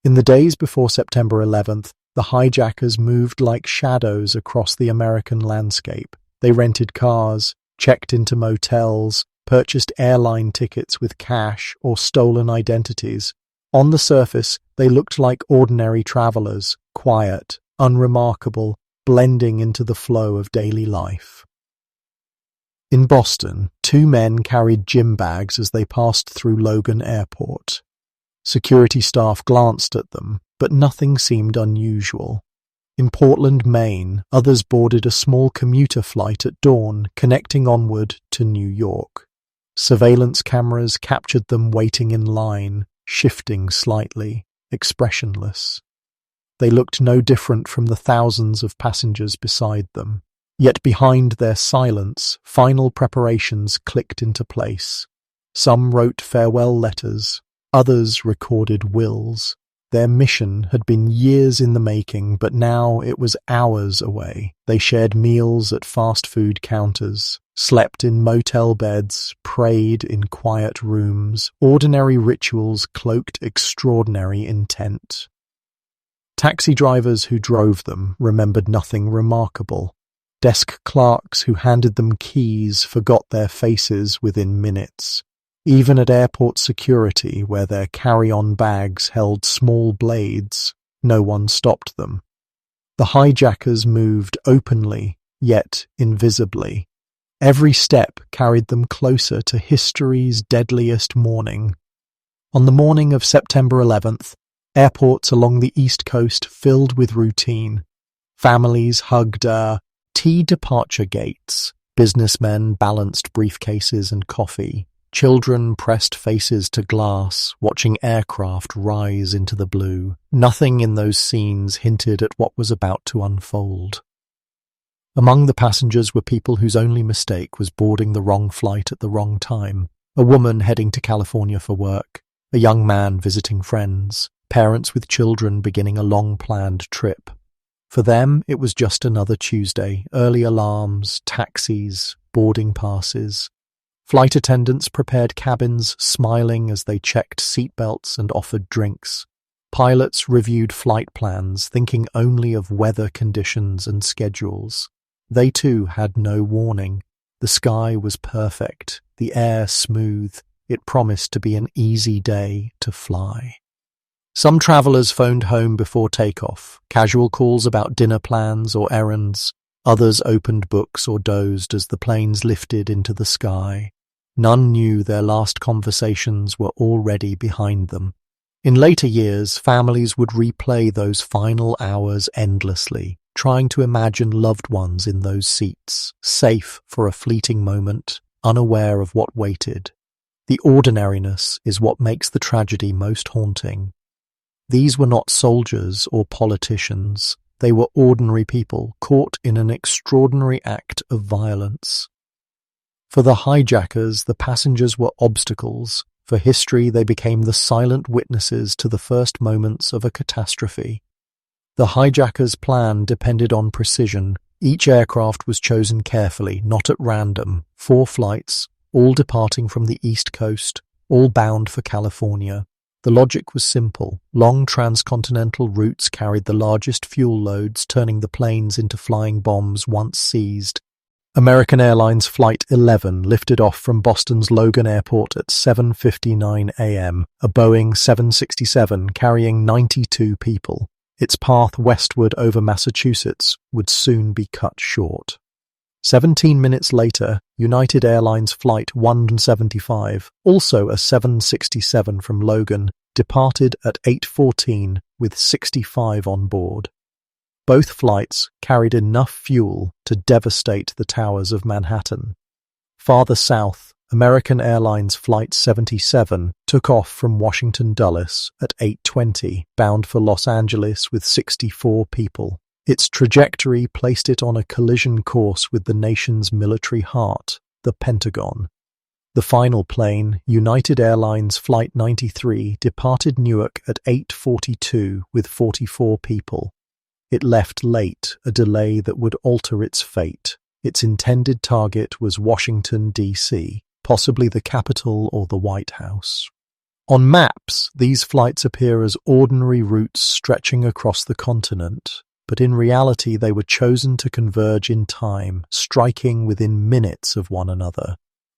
In the days before September 11th, the hijackers moved like shadows across the American landscape. They rented cars, checked into motels, purchased airline tickets with cash or stolen identities. On the surface, they looked like ordinary travelers, quiet, unremarkable, blending into the flow of daily life. In Boston, two men carried gym bags as they passed through Logan Airport. Security staff glanced at them, but nothing seemed unusual. In Portland, Maine, others boarded a small commuter flight at dawn connecting onward to New York. Surveillance cameras captured them waiting in line, shifting slightly, expressionless. They looked no different from the thousands of passengers beside them. Yet behind their silence, final preparations clicked into place. Some wrote farewell letters, others recorded wills. Their mission had been years in the making, but now it was hours away. They shared meals at fast food counters, slept in motel beds, prayed in quiet rooms, ordinary rituals cloaked extraordinary intent. Taxi drivers who drove them remembered nothing remarkable. Desk clerks who handed them keys forgot their faces within minutes. Even at airport security, where their carry-on bags held small blades, no one stopped them. The hijackers moved openly, yet invisibly. Every step carried them closer to history's deadliest morning. On the morning of September 11th, airports along the East Coast filled with routine. Families hugged T-departure gates. Businessmen balanced briefcases and coffee. Children pressed faces to glass, watching aircraft rise into the blue. Nothing in those scenes hinted at what was about to unfold. Among the passengers were people whose only mistake was boarding the wrong flight at the wrong time. A woman heading to California for work, a young man visiting friends, parents with children beginning a long-planned trip. For them, it was just another Tuesday. Early alarms, taxis, boarding passes. Flight attendants prepared cabins, smiling as they checked seatbelts and offered drinks. Pilots reviewed flight plans, thinking only of weather conditions and schedules. They too had no warning. The sky was perfect, the air smooth. It promised to be an easy day to fly. Some travelers phoned home before takeoff, casual calls about dinner plans or errands. Others opened books or dozed as the planes lifted into the sky. None knew their last conversations were already behind them. In later years, families would replay those final hours endlessly, trying to imagine loved ones in those seats, safe for a fleeting moment, unaware of what waited. The ordinariness is what makes the tragedy most haunting. These were not soldiers or politicians. They were ordinary people caught in an extraordinary act of violence. For the hijackers, the passengers were obstacles. For history, they became the silent witnesses to the first moments of a catastrophe. The hijackers' plan depended on precision. Each aircraft was chosen carefully, not at random. 4 flights, all departing from the East Coast, all bound for California. The logic was simple. Long transcontinental routes carried the largest fuel loads, turning the planes into flying bombs once seized. American Airlines Flight 11 lifted off from Boston's Logan Airport at 7:59 a.m., a Boeing 767 carrying 92 people. Its path westward over Massachusetts would soon be cut short. 17 minutes later, United Airlines Flight 175, also a 767 from Logan, departed at 8:14 with 65 on board. Both flights carried enough fuel to devastate the towers of Manhattan. Farther south, American Airlines Flight 77 took off from Washington Dulles at 8:20, bound for Los Angeles with 64 people. Its trajectory placed it on a collision course with the nation's military heart, the Pentagon. The final plane, United Airlines Flight 93, departed Newark at 8:42 with 44 people. It left late, a delay that would alter its fate. Its intended target was Washington, D.C., possibly the capital or the White House. On maps, these flights appear as ordinary routes stretching across the continent, but in reality they were chosen to converge in time, striking within minutes of one another.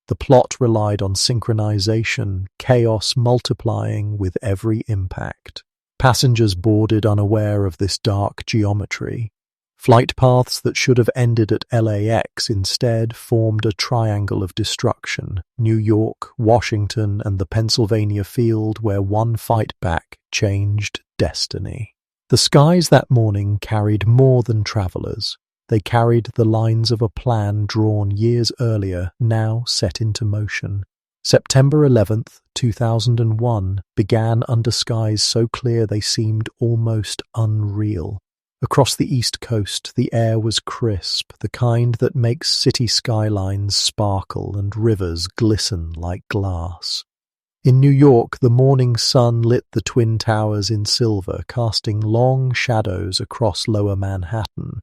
The plot relied on synchronization, chaos multiplying with every impact. Passengers boarded unaware of this dark geometry. Flight paths that should have ended at LAX instead formed a triangle of destruction: New York, Washington, and the Pennsylvania field where one fight back changed destiny. The skies that morning carried more than travelers. They carried the lines of a plan drawn years earlier, now set into motion. September 11th, 2001 began under skies so clear they seemed almost unreal. Across the East Coast, the air was crisp, the kind that makes city skylines sparkle and rivers glisten like glass. In New York, the morning sun lit the Twin Towers in silver, casting long shadows across lower Manhattan.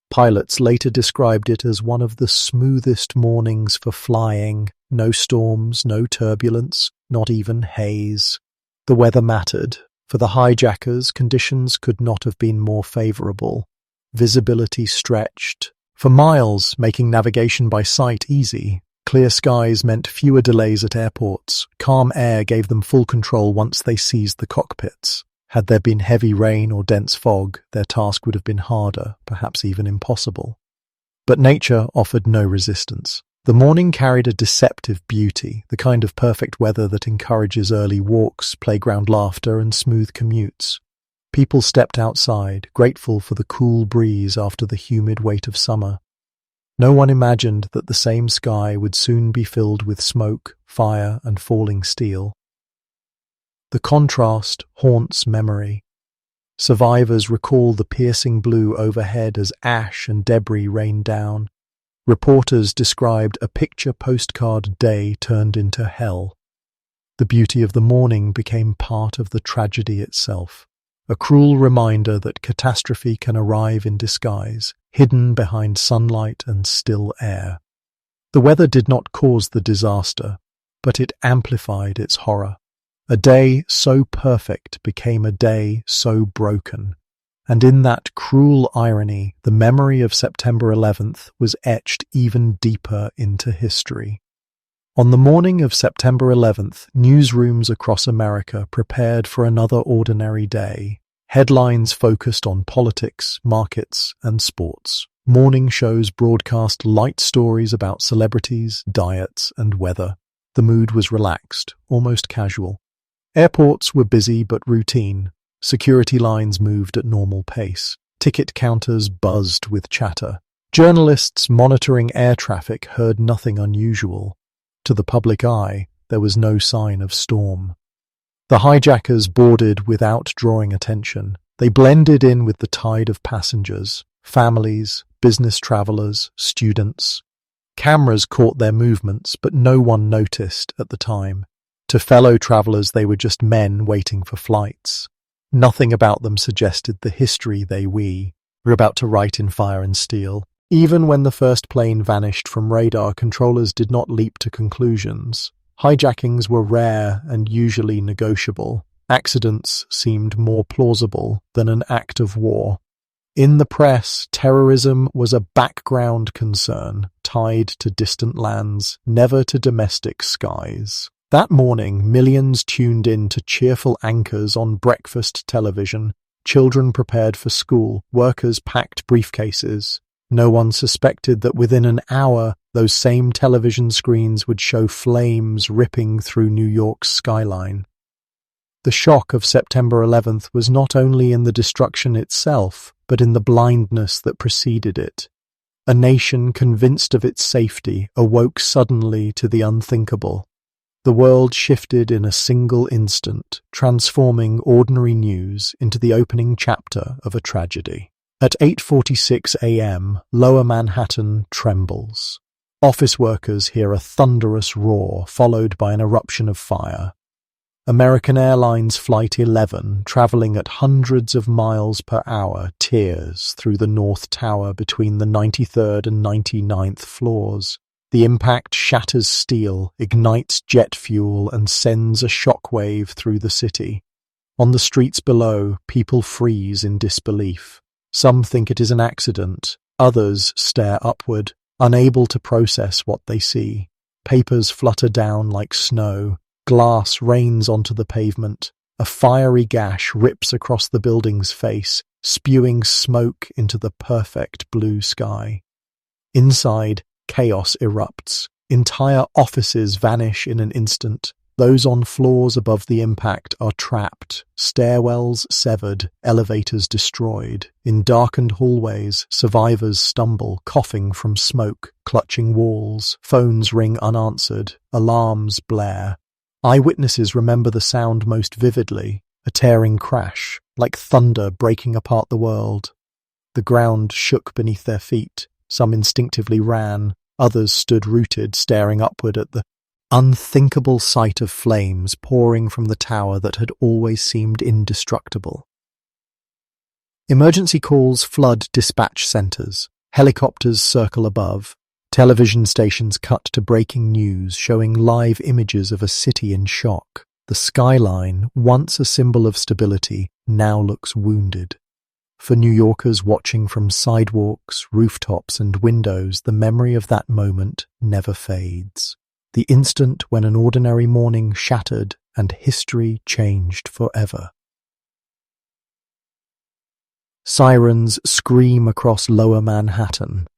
Pilots later described it as one of the smoothest mornings for flying. No storms, no turbulence, not even haze. The weather mattered. For the hijackers, conditions could not have been more favorable. Visibility stretched for miles, making navigation by sight easy. Clear skies meant fewer delays at airports. Calm air gave them full control once they seized the cockpits. Had there been heavy rain or dense fog, their task would have been harder, perhaps even impossible. But nature offered no resistance. The morning carried a deceptive beauty, the kind of perfect weather that encourages early walks, playground laughter, and smooth commutes. People stepped outside, grateful for the cool breeze after the humid weight of summer. No one imagined that the same sky would soon be filled with smoke, fire, and falling steel. The contrast haunts memory. Survivors recall the piercing blue overhead as ash and debris rained down. Reporters described a picture postcard day turned into hell. The beauty of the morning became part of the tragedy itself, a cruel reminder that catastrophe can arrive in disguise, hidden behind sunlight and still air. The weather did not cause the disaster, but it amplified its horror. A day so perfect became a day so broken. And in that cruel irony, the memory of September 11th was etched even deeper into history. On the morning of September 11th, newsrooms across America prepared for another ordinary day. Headlines focused on politics, markets, and sports. Morning shows broadcast light stories about celebrities, diets, and weather. The mood was relaxed, almost casual. Airports were busy but routine. Security lines moved at normal pace. Ticket counters buzzed with chatter. Journalists monitoring air traffic heard nothing unusual. To the public eye, there was no sign of storm. The hijackers boarded without drawing attention. They blended in with the tide of passengers, families, business travelers, students. Cameras caught their movements, but no one noticed at the time. To fellow travelers, they were just men waiting for flights. Nothing about them suggested the history we were about to write in fire and steel. Even when the first plane vanished from radar, controllers did not leap to conclusions. Hijackings were rare and usually negotiable. Accidents seemed more plausible than an act of war. In the press, terrorism was a background concern, tied to distant lands, never to domestic skies. That morning, millions tuned in to cheerful anchors on breakfast television. Children prepared for school, workers packed briefcases. No one suspected that within an hour, those same television screens would show flames ripping through New York's skyline. The shock of September 11th was not only in the destruction itself, but in the blindness that preceded it. A nation convinced of its safety awoke suddenly to the unthinkable. The world shifted in a single instant, transforming ordinary news into the opening chapter of a tragedy. At 8:46 a.m., Lower Manhattan trembles. Office workers hear a thunderous roar, followed by an eruption of fire. American Airlines Flight 11, traveling at hundreds of miles per hour, tears through the North Tower between the 93rd and 99th floors. The impact shatters steel, ignites jet fuel, and sends a shockwave through the city. On the streets below, people freeze in disbelief. Some think it is an accident. Others stare upward, unable to process what they see. Papers flutter down like snow. Glass rains onto the pavement. A fiery gash rips across the building's face, spewing smoke into the perfect blue sky. Inside, chaos erupts. Entire offices vanish in an instant. Those on floors above the impact are trapped, stairwells severed, elevators destroyed. In darkened hallways, survivors stumble, coughing from smoke, clutching walls. Phones ring unanswered, alarms blare. Eyewitnesses remember the sound most vividly, a tearing crash, like thunder breaking apart the world. The ground shook beneath their feet. Some instinctively ran, others stood rooted, staring upward at the unthinkable sight of flames pouring from the tower that had always seemed indestructible. Emergency calls flood dispatch centers. Helicopters circle above. Television stations cut to breaking news, showing live images of a city in shock. The skyline, once a symbol of stability, now looks wounded. For New Yorkers watching from sidewalks, rooftops, and windows, the memory of that moment never fades. The instant when an ordinary morning shattered and history changed forever. Sirens scream across lower Manhattan.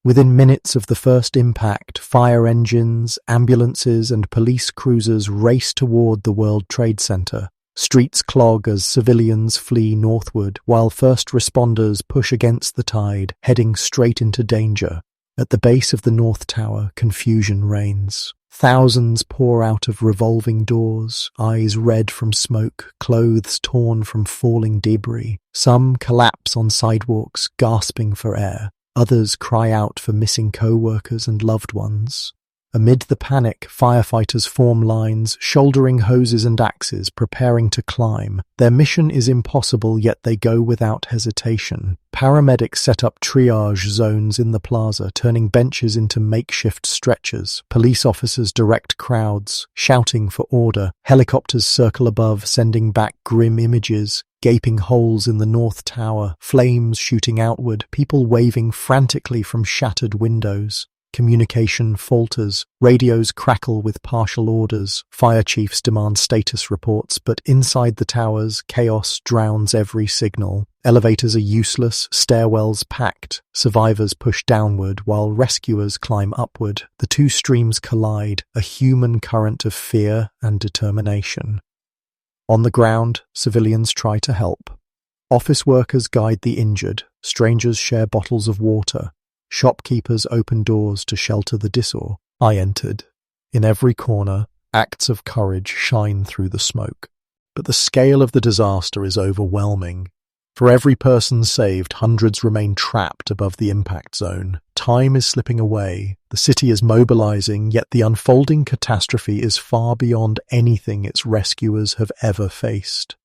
Within minutes of the first impact, fire engines, ambulances, and police cruisers race toward the World Trade Center. Streets clog as civilians flee northward, while first responders push against the tide, heading straight into danger. At the base of the North Tower, confusion reigns. Thousands pour out of revolving doors, eyes red from smoke, clothes torn from falling debris. Some collapse on sidewalks, gasping for air. Others cry out for missing co-workers and loved ones. Amid the panic, firefighters form lines, shouldering hoses and axes, preparing to climb. Their mission is impossible, yet they go without hesitation. Paramedics set up triage zones in the plaza, turning benches into makeshift stretchers. Police officers direct crowds, shouting for order. Helicopters circle above, sending back grim images. Gaping holes in the North Tower, flames shooting outward, people waving frantically from shattered windows. Communication falters, radios crackle with partial orders, fire chiefs demand status reports, but inside the towers, chaos drowns every signal. Elevators are useless, stairwells packed, survivors push downward while rescuers climb upward. The two streams collide, a human current of fear and determination. On the ground, civilians try to help. Office workers guide the injured, strangers share bottles of water. Shopkeepers open doors to shelter the disor. I entered. In every corner, acts of courage shine through the smoke. But the scale of the disaster is overwhelming. For every person saved, hundreds remain trapped above the impact zone. Time is slipping away. The city is mobilizing, yet the unfolding catastrophe is far beyond anything its rescuers have ever faced.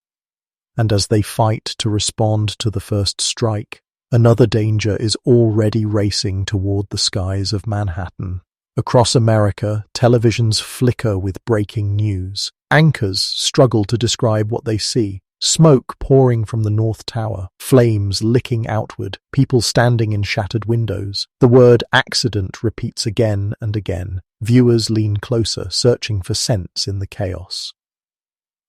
And as they fight to respond to the first strike, another danger is already racing toward the skies of Manhattan. Across America, televisions flicker with breaking news. Anchors struggle to describe what they see. Smoke pouring from the North Tower, flames licking outward, people standing in shattered windows. The word accident repeats again and again. Viewers lean closer, searching for sense in the chaos.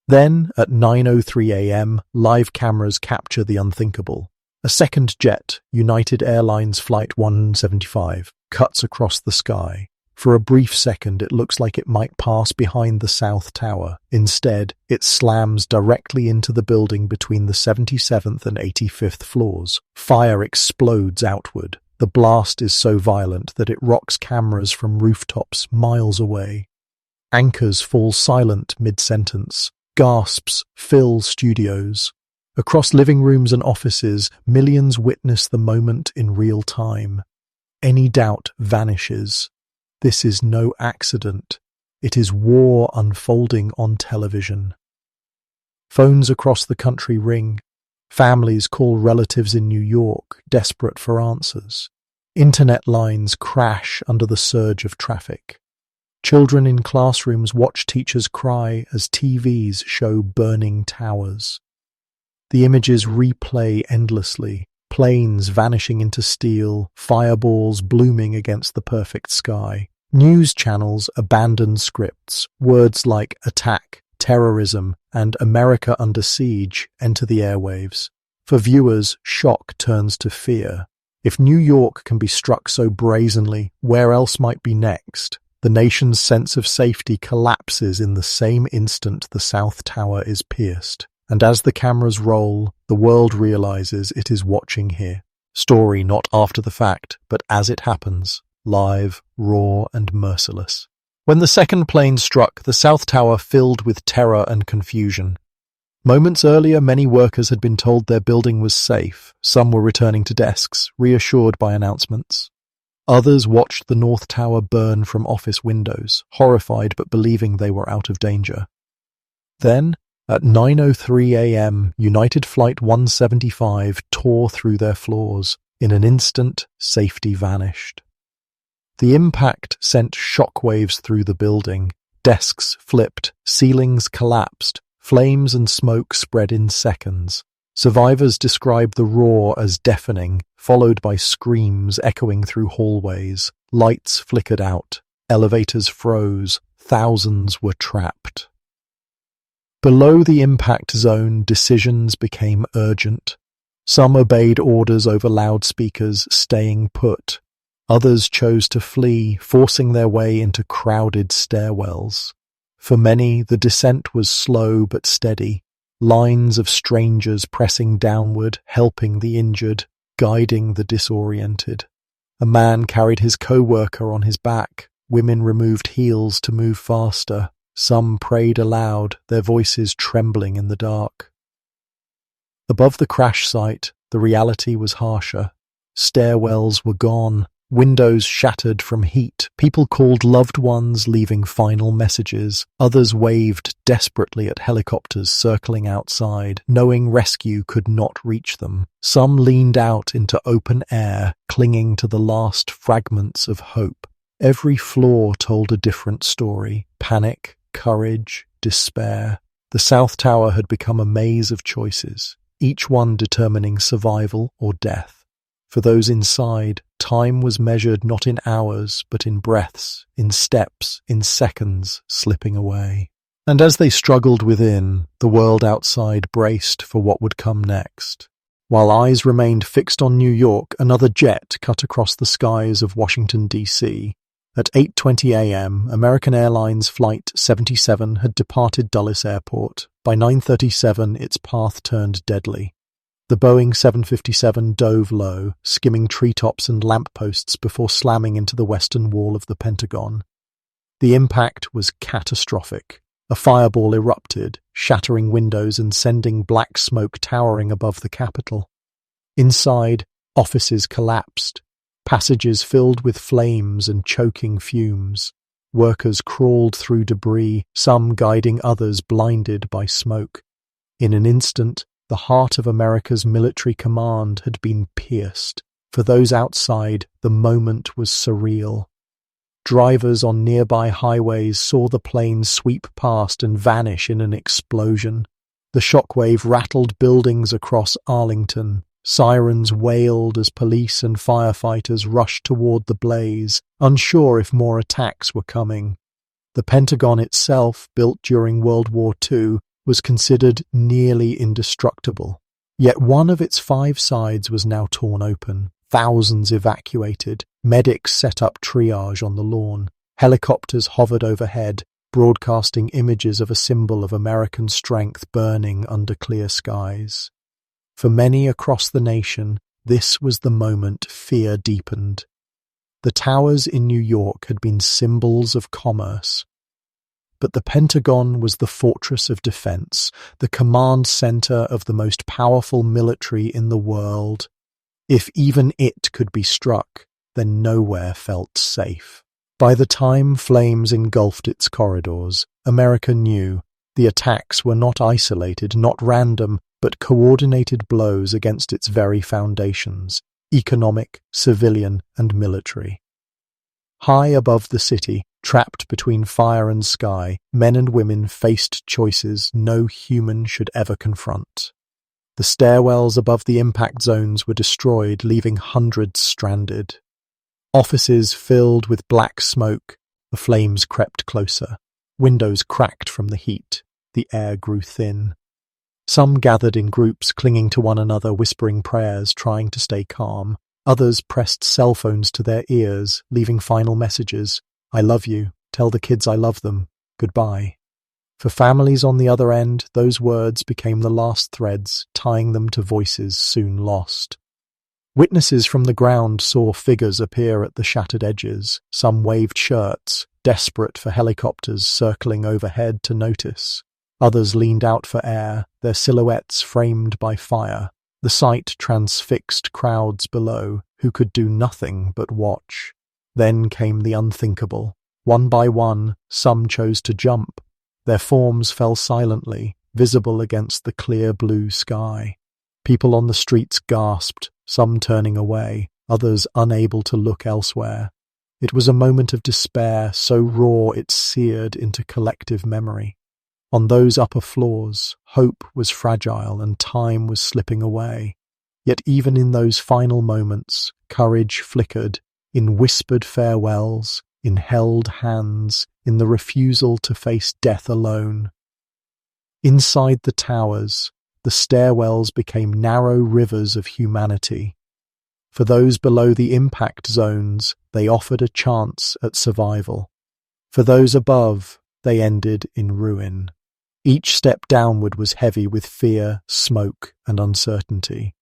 Then, at 9:03 a.m., live cameras capture the unthinkable. A second jet, United Airlines Flight 175, cuts across the sky. For a brief second, it looks like it might pass behind the South Tower. Instead, it slams directly into the building between the 77th and 85th floors. Fire explodes outward. The blast is so violent that it rocks cameras from rooftops miles away. Anchors fall silent mid-sentence. Gasps fill studios. Across living rooms and offices, millions witness the moment in real time. Any doubt vanishes. This is no accident. It is war unfolding on television. Phones across the country ring. Families call relatives in New York, desperate for answers. Internet lines crash under the surge of traffic. Children in classrooms watch teachers cry as TVs show burning towers. The images replay endlessly, planes vanishing into steel, fireballs blooming against the perfect sky. News channels abandon scripts. Words like attack, terrorism, and America under siege enter the airwaves. For viewers, shock turns to fear. If New York can be struck so brazenly, where else might be next? The nation's sense of safety collapses in the same instant the South Tower is pierced. And as the cameras roll, the world realizes it is watching here. Story not after the fact, but as it happens, live, raw, and merciless. When the second plane struck, the South Tower filled with terror and confusion. Moments earlier, many workers had been told their building was safe. Some were returning to desks, reassured by announcements. Others watched the North Tower burn from office windows, horrified but believing they were out of danger. Then, at 9:03 a.m., United Flight 175 tore through their floors. In an instant, safety vanished. The impact sent shockwaves through the building. Desks flipped, ceilings collapsed, flames and smoke spread in seconds. Survivors describe the roar as deafening, followed by screams echoing through hallways. Lights flickered out. Elevators froze. Thousands were trapped. Below the impact zone, decisions became urgent. Some obeyed orders over loudspeakers, staying put. Others chose to flee, forcing their way into crowded stairwells. For many, the descent was slow but steady. Lines of strangers pressing downward, helping the injured, guiding the disoriented. A man carried his co-worker on his back. Women removed heels to move faster. Some prayed aloud, their voices trembling in the dark. Above the crash site, the reality was harsher. Stairwells were gone, windows shattered from heat. People called loved ones, leaving final messages. Others waved desperately at helicopters circling outside, knowing rescue could not reach them. Some leaned out into open air, clinging to the last fragments of hope. Every floor told a different story. Panic, courage, despair. The South Tower had become a maze of choices, each one determining survival or death. For those inside, time was measured not in hours, but in breaths, in steps, in seconds slipping away. And as they struggled within, the world outside braced for what would come next. While eyes remained fixed on New York, another jet cut across the skies of Washington, D.C. At 8:20 a.m., American Airlines Flight 77 had departed Dulles Airport. By 9:37, its path turned deadly. The Boeing 757 dove low, skimming treetops and lampposts before slamming into the western wall of the Pentagon. The impact was catastrophic. A fireball erupted, shattering windows and sending black smoke towering above the Capitol. Inside, offices collapsed. Passages filled with flames and choking fumes. Workers crawled through debris, some guiding others blinded by smoke. In an instant, the heart of America's military command had been pierced. For those outside, the moment was surreal. Drivers on nearby highways saw the plane sweep past and vanish in an explosion. The shockwave rattled buildings across Arlington. Sirens wailed as police and firefighters rushed toward the blaze, unsure if more attacks were coming. The Pentagon itself, built during World War II, was considered nearly indestructible. Yet one of its 5 sides was now torn open. Thousands evacuated. Medics set up triage on the lawn. Helicopters hovered overhead, broadcasting images of a symbol of American strength burning under clear skies. For many across the nation, this was the moment fear deepened. The towers in New York had been symbols of commerce. But the Pentagon was the fortress of defense, the command center of the most powerful military in the world. If even it could be struck, then nowhere felt safe. By the time flames engulfed its corridors, America knew the attacks were not isolated, not random, but coordinated blows against its very foundations, economic, civilian, and military. High above the city, trapped between fire and sky, men and women faced choices no human should ever confront. The stairwells above the impact zones were destroyed, leaving hundreds stranded. Offices filled with black smoke, the flames crept closer. Windows cracked from the heat. The air grew thin. Some gathered in groups, clinging to one another, whispering prayers, trying to stay calm. Others pressed cell phones to their ears, leaving final messages. I love you. Tell the kids I love them. Goodbye. For families on the other end, those words became the last threads, tying them to voices soon lost. Witnesses from the ground saw figures appear at the shattered edges. Some waved shirts, desperate for helicopters circling overhead to notice. Others leaned out for air, their silhouettes framed by fire. The sight transfixed crowds below, who could do nothing but watch. Then came the unthinkable. One by one, some chose to jump. Their forms fell silently, visible against the clear blue sky. People on the streets gasped, some turning away, others unable to look elsewhere. It was a moment of despair so raw it seared into collective memory. On those upper floors, hope was fragile and time was slipping away. Yet even in those final moments, courage flickered, in whispered farewells, in held hands, in the refusal to face death alone. Inside the towers, the stairwells became narrow rivers of humanity. For those below the impact zones, they offered a chance at survival. For those above, they ended in ruin. Each step downward was heavy with fear, smoke, and uncertainty.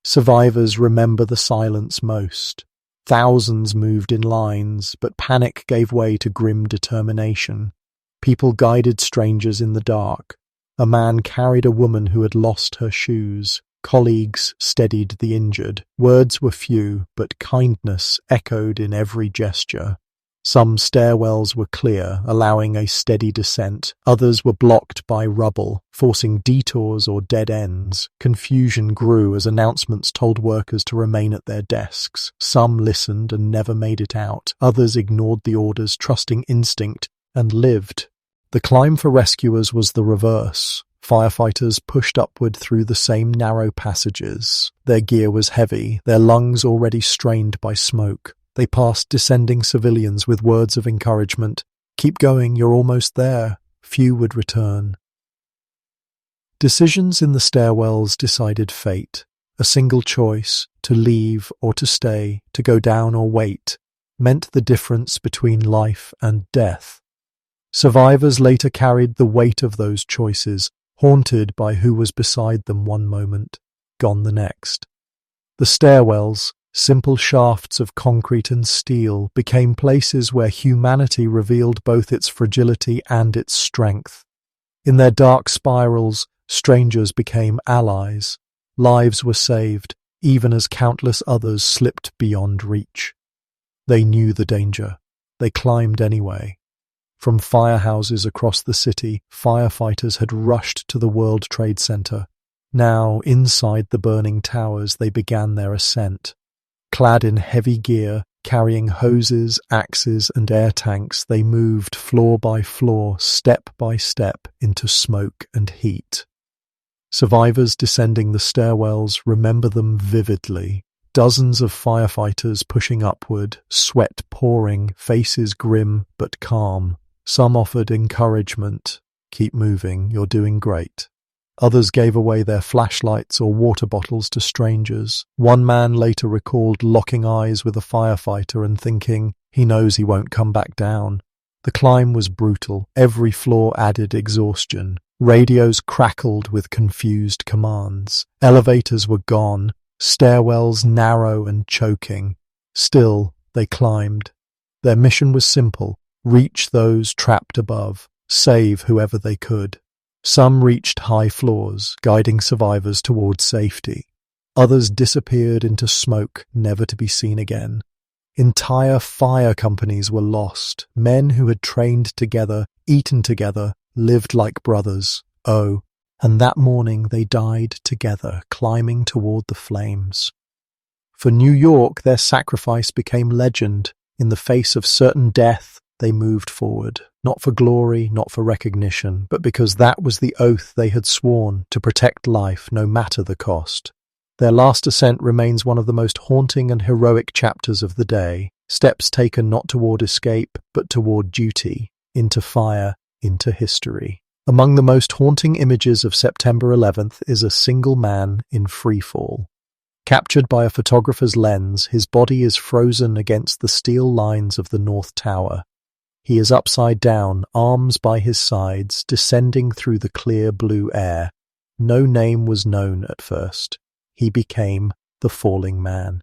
Survivors remember the silence most. Thousands moved in lines, but panic gave way to grim determination. People guided strangers in the dark. A man carried a woman who had lost her shoes. Colleagues steadied the injured. Words were few, but kindness echoed in every gesture. Some stairwells were clear, allowing a steady descent. Others were blocked by rubble, forcing detours or dead ends. Confusion grew as announcements told workers to remain at their desks. Some listened and never made it out. Others ignored the orders, trusting instinct, and lived. The climb for rescuers was the reverse. Firefighters pushed upward through the same narrow passages. Their gear was heavy, their lungs already strained by smoke. They passed descending civilians with words of encouragement. Keep going, you're almost there. Few would return. Decisions in the stairwells decided fate. A single choice, to leave or to stay, to go down or wait, meant the difference between life and death. Survivors later carried the weight of those choices, haunted by who was beside them one moment, gone the next. The stairwells, simple shafts of concrete and steel, became places where humanity revealed both its fragility and its strength. In their dark spirals, strangers became allies. Lives were saved, even as countless others slipped beyond reach. They knew the danger. They climbed anyway. From firehouses across the city, firefighters had rushed to the World Trade Center. Now, inside the burning towers, they began their ascent. Clad in heavy gear, carrying hoses, axes, and air tanks, they moved floor by floor, step by step, into smoke and heat. Survivors descending the stairwells remember them vividly. Dozens of firefighters pushing upward, sweat pouring, faces grim but calm. Some offered encouragement. Keep moving, you're doing great. Others gave away their flashlights or water bottles to strangers. One man later recalled locking eyes with a firefighter and thinking, he knows he won't come back down. The climb was brutal. Every floor added exhaustion. Radios crackled with confused commands. Elevators were gone. Stairwells narrow and choking. Still, they climbed. Their mission was simple: reach those trapped above, save whoever they could. Some reached high floors, guiding survivors towards safety. Others disappeared into smoke, never to be seen again. Entire fire companies were lost. Men who had trained together, eaten together, lived like brothers. Oh, and that morning they died together, climbing toward the flames. For New York, their sacrifice became legend. In the face of certain death, they moved forward, not for glory, not for recognition, but because that was the oath they had sworn, to protect life no matter the cost. Their last ascent remains one of the most haunting and heroic chapters of the day, steps taken not toward escape, but toward duty, into fire, into history. Among the most haunting images of September 11th is a single man in freefall. Captured by a photographer's lens, his body is frozen against the steel lines of the North Tower. He is upside down, arms by his sides, descending through the clear blue air. No name was known at first. He became the falling man.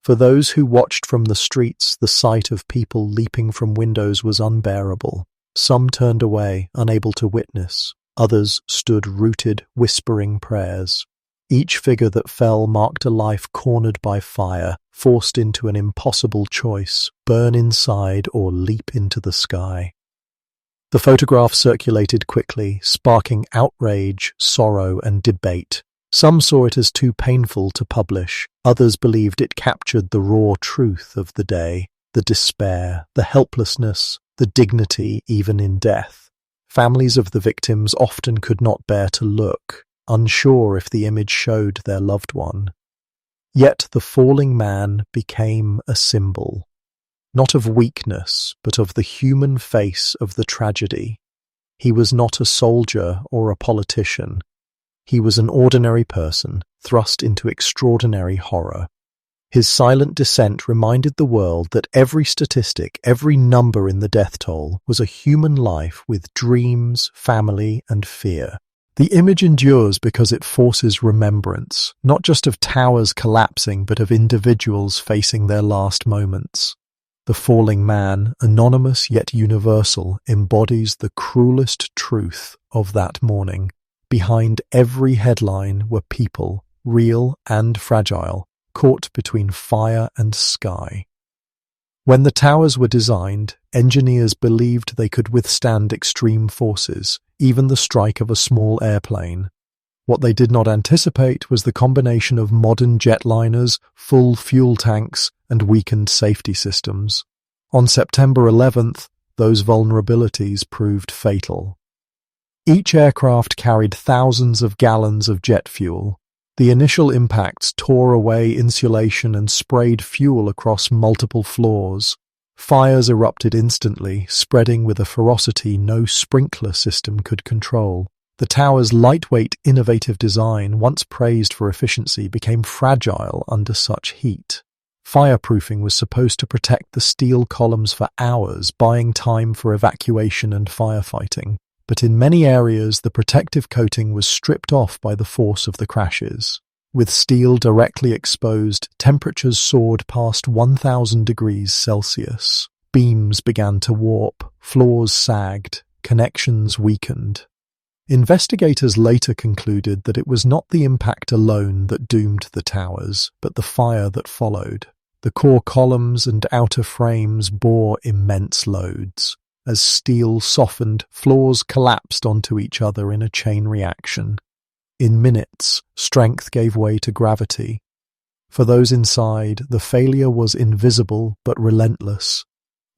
For those who watched from the streets, the sight of people leaping from windows was unbearable. Some turned away, unable to witness. Others stood rooted, whispering prayers. Each figure that fell marked a life cornered by fire, forced into an impossible choice: burn inside or leap into the sky. The photograph circulated quickly, sparking outrage, sorrow, and debate. Some saw it as too painful to publish. Others believed it captured the raw truth of the day, the despair, the helplessness, the dignity even in death. Families of the victims often could not bear to look, unsure if the image showed their loved one. Yet the falling man became a symbol, not of weakness, but of the human face of the tragedy. He was not a soldier or a politician. He was an ordinary person, thrust into extraordinary horror. His silent descent reminded the world that every statistic, every number in the death toll was a human life with dreams, family, and fear. The image endures because it forces remembrance, not just of towers collapsing, but of individuals facing their last moments. The falling man, anonymous yet universal, embodies the cruelest truth of that morning. Behind every headline were people, real and fragile, caught between fire and sky. When the towers were designed, engineers believed they could withstand extreme forces, even the strike of a small airplane. What they did not anticipate was the combination of modern jetliners, full fuel tanks, and weakened safety systems. On September 11th, those vulnerabilities proved fatal. Each aircraft carried thousands of gallons of jet fuel. The initial impacts tore away insulation and sprayed fuel across multiple floors. Fires erupted instantly, spreading with a ferocity no sprinkler system could control. The tower's lightweight, innovative design, once praised for efficiency, became fragile under such heat. Fireproofing was supposed to protect the steel columns for hours, buying time for evacuation and firefighting. But in many areas, the protective coating was stripped off by the force of the crashes. With steel directly exposed, temperatures soared past 1,000 degrees Celsius. Beams began to warp, floors sagged, connections weakened. Investigators later concluded that it was not the impact alone that doomed the towers, but the fire that followed. The core columns and outer frames bore immense loads. As steel softened, floors collapsed onto each other in a chain reaction. In minutes, strength gave way to gravity. For those inside, the failure was invisible but relentless.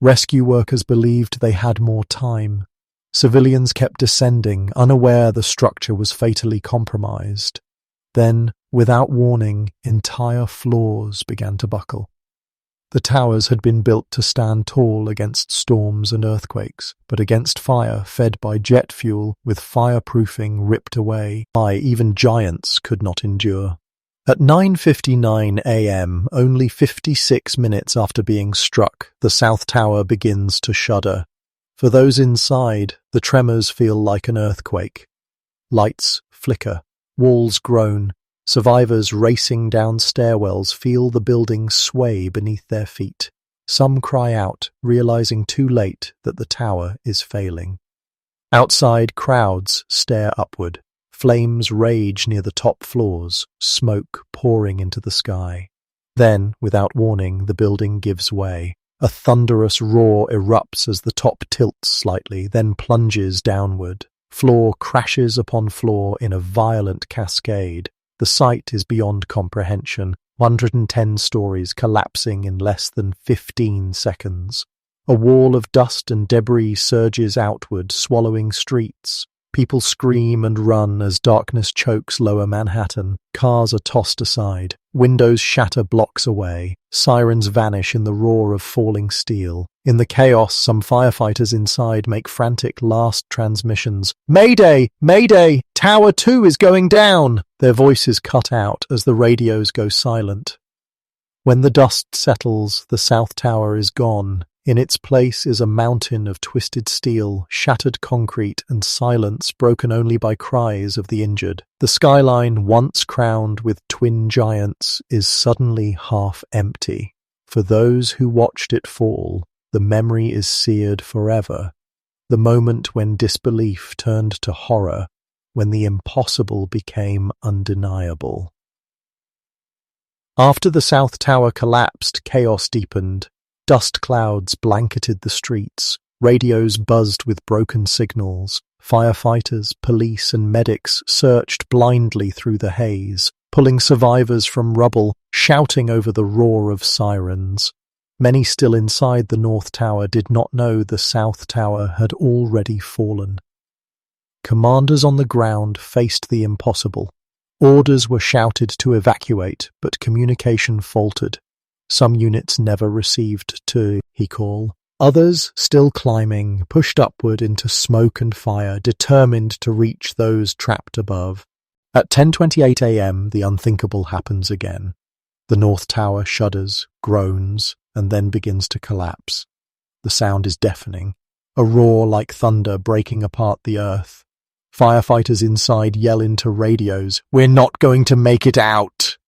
Rescue workers believed they had more time. Civilians kept descending, unaware the structure was fatally compromised. Then, without warning, entire floors began to buckle. The towers had been built to stand tall against storms and earthquakes, but against fire fed by jet fuel with fireproofing ripped away, even giants could not endure. At 9:59 a.m., only 56 minutes after being struck, the South Tower begins to shudder. For those inside, the tremors feel like an earthquake. Lights flicker, walls groan. Survivors racing down stairwells feel the building sway beneath their feet. Some cry out, realizing too late that the tower is failing. Outside, crowds stare upward. Flames rage near the top floors, smoke pouring into the sky. Then, without warning, the building gives way. A thunderous roar erupts as the top tilts slightly, then plunges downward. Floor crashes upon floor in a violent cascade. The sight is beyond comprehension, 110 stories collapsing in less than 15 seconds. A wall of dust and debris surges outward, swallowing streets. People scream and run as darkness chokes lower Manhattan. Cars are tossed aside. Windows shatter blocks away. Sirens vanish in the roar of falling steel. In the chaos, some firefighters inside make frantic last transmissions. "Mayday! Mayday! Tower 2 is going down!" Their voices cut out as the radios go silent. When the dust settles, the South Tower is gone. In its place is a mountain of twisted steel, shattered concrete, and silence broken only by cries of the injured. The skyline, once crowned with twin giants, is suddenly half empty. For those who watched it fall, the memory is seared forever. The moment when disbelief turned to horror, when the impossible became undeniable. After the South Tower collapsed, chaos deepened. Dust clouds blanketed the streets. Radios buzzed with broken signals. Firefighters, police, and medics searched blindly through the haze, pulling survivors from rubble, shouting over the roar of sirens. Many still inside the North Tower did not know the South Tower had already fallen. Commanders on the ground faced the impossible. Orders were shouted to evacuate, but communication faltered. Some units never received call. Others, still climbing, pushed upward into smoke and fire, determined to reach those trapped above. At 10:28 a.m., the unthinkable happens again. The North Tower shudders, groans, and then begins to collapse. The sound is deafening, a roar like thunder breaking apart the earth. Firefighters inside yell into radios, "We're not going to make it out!"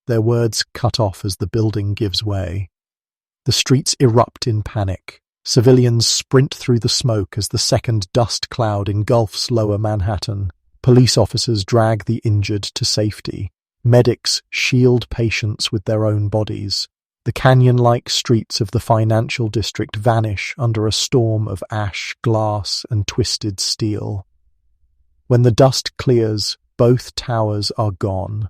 Their words cut off as the building gives way. The streets erupt in panic. Civilians sprint through the smoke as the second dust cloud engulfs lower Manhattan. Police officers drag the injured to safety. Medics shield patients with their own bodies. The canyon-like streets of the financial district vanish under a storm of ash, glass, and twisted steel. When the dust clears, both towers are gone.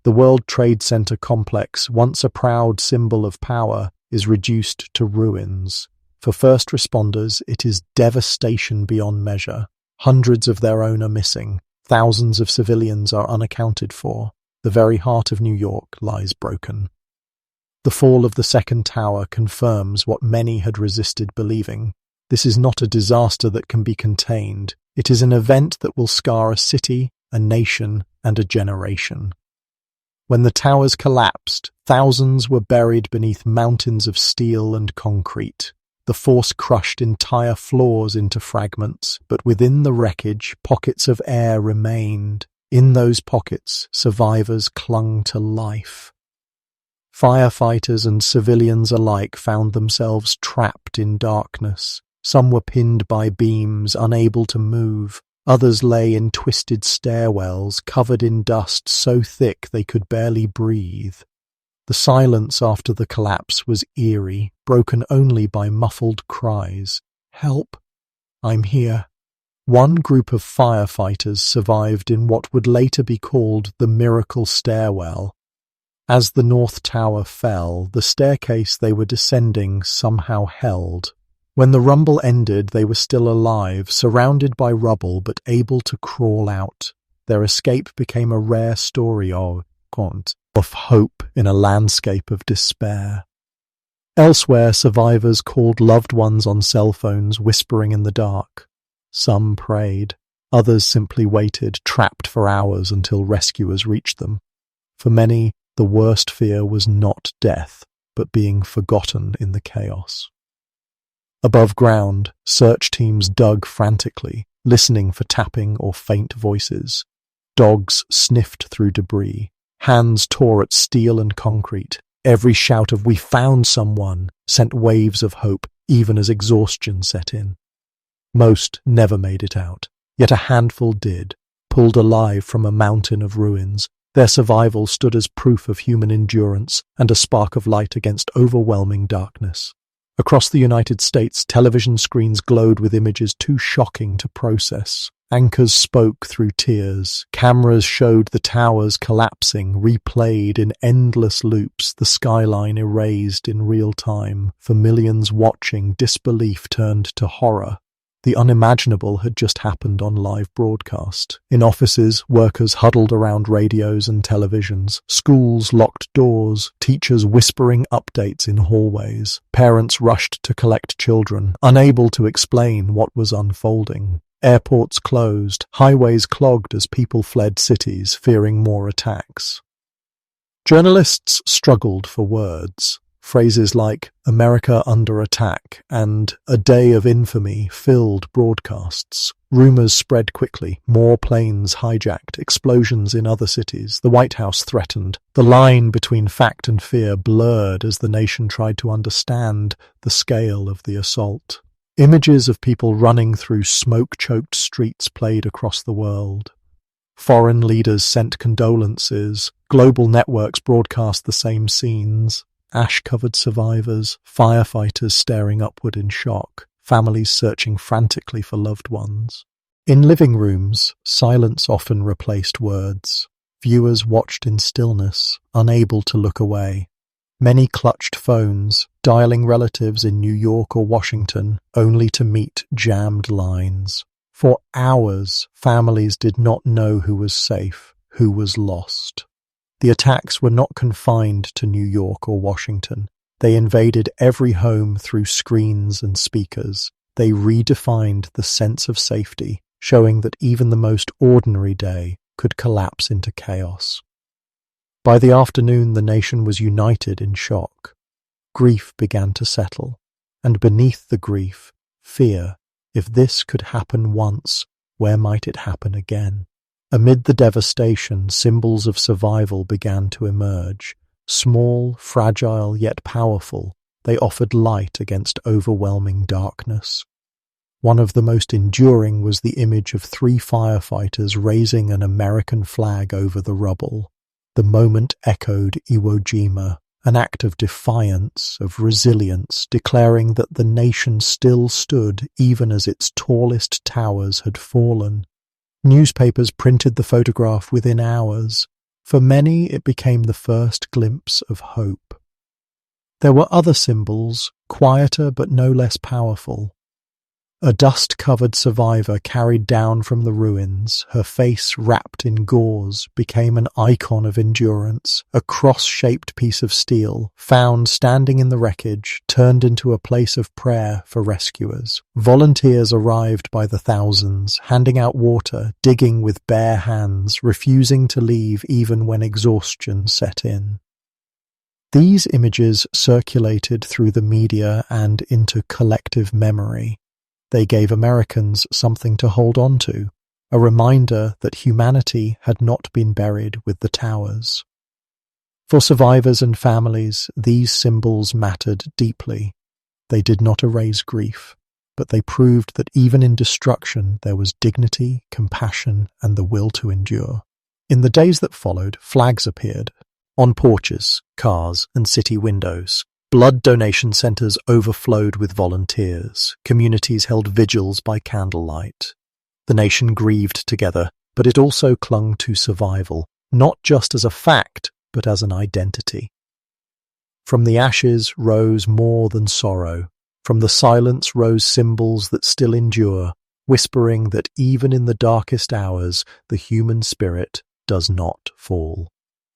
The World Trade Center complex, once a proud symbol of power, is reduced to ruins. For first responders, it is devastation beyond measure. Hundreds of their own are missing. Thousands of civilians are unaccounted for. The very heart of New York lies broken. The fall of the second tower confirms what many had resisted believing. This is not a disaster that can be contained. It is an event that will scar a city, a nation, and a generation. When the towers collapsed, thousands were buried beneath mountains of steel and concrete. The force crushed entire floors into fragments, but within the wreckage, pockets of air remained. In those pockets, survivors clung to life. Firefighters and civilians alike found themselves trapped in darkness. Some were pinned by beams, unable to move. Others lay in twisted stairwells, covered in dust so thick they could barely breathe. The silence after the collapse was eerie, broken only by muffled cries. "Help! I'm here." One group of firefighters survived in what would later be called the miracle stairwell. As the North Tower fell, the staircase they were descending somehow held. When the rumble ended, they were still alive, surrounded by rubble but able to crawl out. Their escape became a rare story of hope in a landscape of despair. Elsewhere, survivors called loved ones on cell phones, whispering in the dark. Some prayed. Others simply waited, trapped for hours until rescuers reached them. For many, the worst fear was not death, but being forgotten in the chaos. Above ground, search teams dug frantically, listening for tapping or faint voices. Dogs sniffed through debris. Hands tore at steel and concrete. Every shout of "We found someone" sent waves of hope, even as exhaustion set in. Most never made it out, yet a handful did, pulled alive from a mountain of ruins. Their survival stood as proof of human endurance and a spark of light against overwhelming darkness. Across the United States, television screens glowed with images too shocking to process. Anchors spoke through tears. Cameras showed the towers collapsing, replayed in endless loops, the skyline erased in real time. For millions watching, disbelief turned to horror. The unimaginable had just happened on live broadcast. In offices, workers huddled around radios and televisions. Schools locked doors. Teachers whispering updates in hallways. Parents rushed to collect children, unable to explain what was unfolding. Airports closed. Highways clogged as people fled cities, fearing more attacks. Journalists struggled for words. Phrases like "America under attack" and "a day of infamy" filled broadcasts. Rumors spread quickly. More planes hijacked, explosions in other cities. The White House threatened. The line between fact and fear blurred as the nation tried to understand the scale of the assault. Images of people running through smoke-choked streets played across the world. Foreign leaders sent condolences. Global networks broadcast the same scenes. Ash-covered survivors, firefighters staring upward in shock, families searching frantically for loved ones. In living rooms, silence often replaced words. Viewers watched in stillness, unable to look away. Many clutched phones, dialing relatives in New York or Washington, only to meet jammed lines. For hours, families did not know who was safe, who was lost. The attacks were not confined to New York or Washington. They invaded every home through screens and speakers. They redefined the sense of safety, showing that even the most ordinary day could collapse into chaos. By the afternoon, the nation was united in shock. Grief began to settle, and beneath the grief, fear. If this could happen once, where might it happen again? Amid the devastation, symbols of survival began to emerge. Small, fragile, yet powerful, they offered light against overwhelming darkness. One of the most enduring was the image of 3 firefighters raising an American flag over the rubble. The moment echoed Iwo Jima, an act of defiance, of resilience, declaring that the nation still stood even as its tallest towers had fallen. Newspapers printed the photograph within hours. For many, it became the first glimpse of hope. There were other symbols, quieter but no less powerful. A dust-covered survivor carried down from the ruins, her face wrapped in gauze, became an icon of endurance. A cross-shaped piece of steel, found standing in the wreckage, turned into a place of prayer for rescuers. Volunteers arrived by the thousands, handing out water, digging with bare hands, refusing to leave even when exhaustion set in. These images circulated through the media and into collective memory. They gave Americans something to hold on to, a reminder that humanity had not been buried with the towers. For survivors and families, these symbols mattered deeply. They did not erase grief, but they proved that even in destruction there was dignity, compassion, and the will to endure. In the days that followed, flags appeared, on porches, cars, and city windows. Blood donation centers overflowed with volunteers. Communities held vigils by candlelight. The nation grieved together, but it also clung to survival, not just as a fact, but as an identity. From the ashes rose more than sorrow. From the silence rose symbols that still endure, whispering that even in the darkest hours, the human spirit does not fall.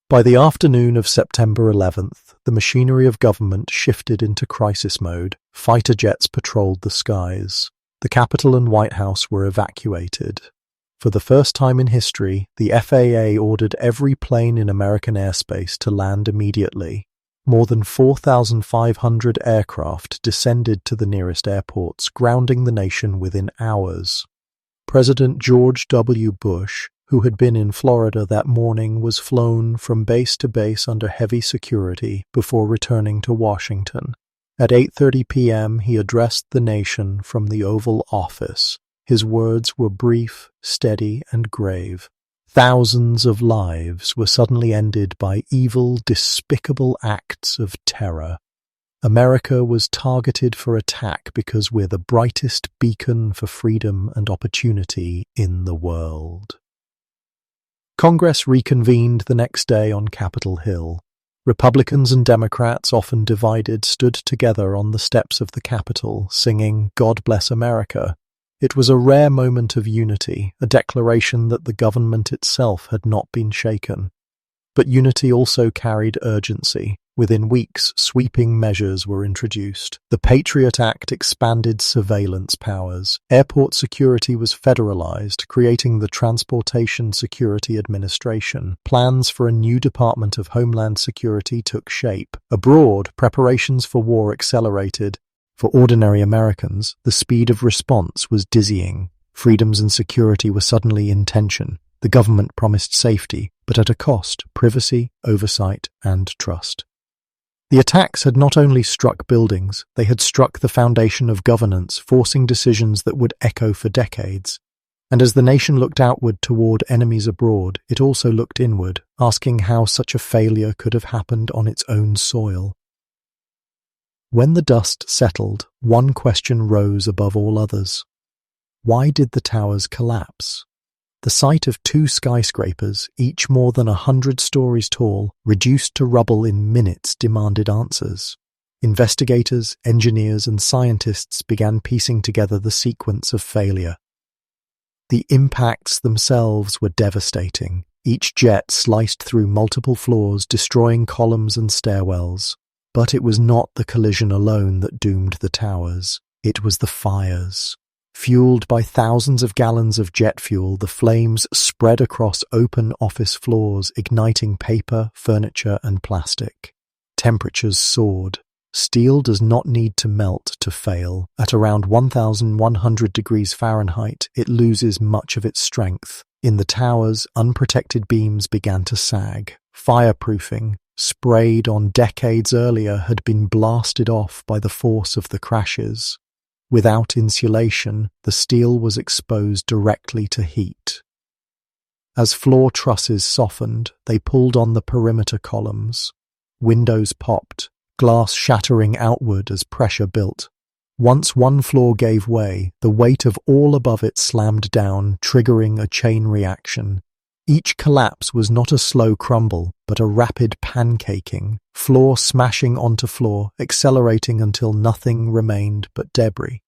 By the afternoon of September 11th, the machinery of government shifted into crisis mode. Fighter jets patrolled the skies. The Capitol and White House were evacuated. For the first time in history, the FAA ordered every plane in American airspace to land immediately. More than 4,500 aircraft descended to the nearest airports, grounding the nation within hours. President George W. Bush, who had been in Florida that morning, was flown from base to base under heavy security before returning to Washington. At 8:30 p.m., he addressed the nation from the Oval Office. His words were brief, steady, and grave. Thousands of lives were suddenly ended by evil, despicable acts of terror. America was targeted for attack because we're the brightest beacon for freedom and opportunity in the world. Congress reconvened the next day on Capitol Hill. Republicans and Democrats, often divided, stood together on the steps of the Capitol, singing "God Bless America." It was a rare moment of unity, a declaration that the government itself had not been shaken. But unity also carried urgency. Within weeks, sweeping measures were introduced. The Patriot Act expanded surveillance powers. Airport security was federalized, creating the Transportation Security Administration. Plans for a new Department of Homeland Security took shape. Abroad, preparations for war accelerated. For ordinary Americans, the speed of response was dizzying. Freedoms and security were suddenly in tension. The government promised safety, but at a cost: privacy, oversight, and trust. The attacks had not only struck buildings, they had struck the foundation of governance, forcing decisions that would echo for decades. And as the nation looked outward toward enemies abroad, it also looked inward, asking how such a failure could have happened on its own soil. When the dust settled, one question rose above all others. Why did the towers collapse? The sight of two skyscrapers, each more than 100 stories tall, reduced to rubble in minutes, demanded answers. Investigators, engineers, and scientists began piecing together the sequence of failure. The impacts themselves were devastating. Each jet sliced through multiple floors, destroying columns and stairwells. But it was not the collision alone that doomed the towers. It was the fires. Fueled by thousands of gallons of jet fuel, the flames spread across open office floors, igniting paper, furniture, and plastic. Temperatures soared. Steel does not need to melt to fail. At around 1,100 degrees Fahrenheit, it loses much of its strength. In the towers, unprotected beams began to sag. Fireproofing, sprayed on decades earlier, had been blasted off by the force of the crashes. Without insulation, the steel was exposed directly to heat. As floor trusses softened, they pulled on the perimeter columns. Windows popped, glass shattering outward as pressure built. Once one floor gave way, the weight of all above it slammed down, triggering a chain reaction. Each collapse was not a slow crumble, but a rapid pancaking, floor smashing onto floor, accelerating until nothing remained but debris.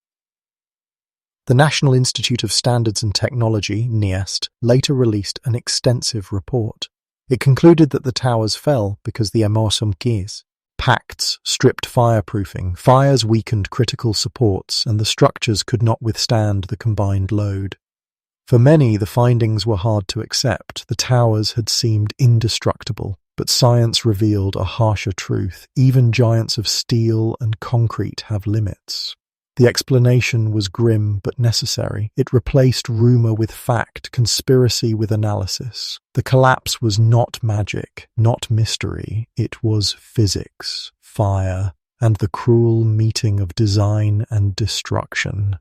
The National Institute of Standards and Technology, NIST, later released an extensive report. It concluded that the towers fell because the émaux pacts stripped fireproofing, fires weakened critical supports, and the structures could not withstand the combined load. For many, the findings were hard to accept. The towers had seemed indestructible, but science revealed a harsher truth. Even giants of steel and concrete have limits. The explanation was grim but necessary. It replaced rumor with fact, conspiracy with analysis. The collapse was not magic, not mystery. It was physics, fire, and the cruel meeting of design and destruction.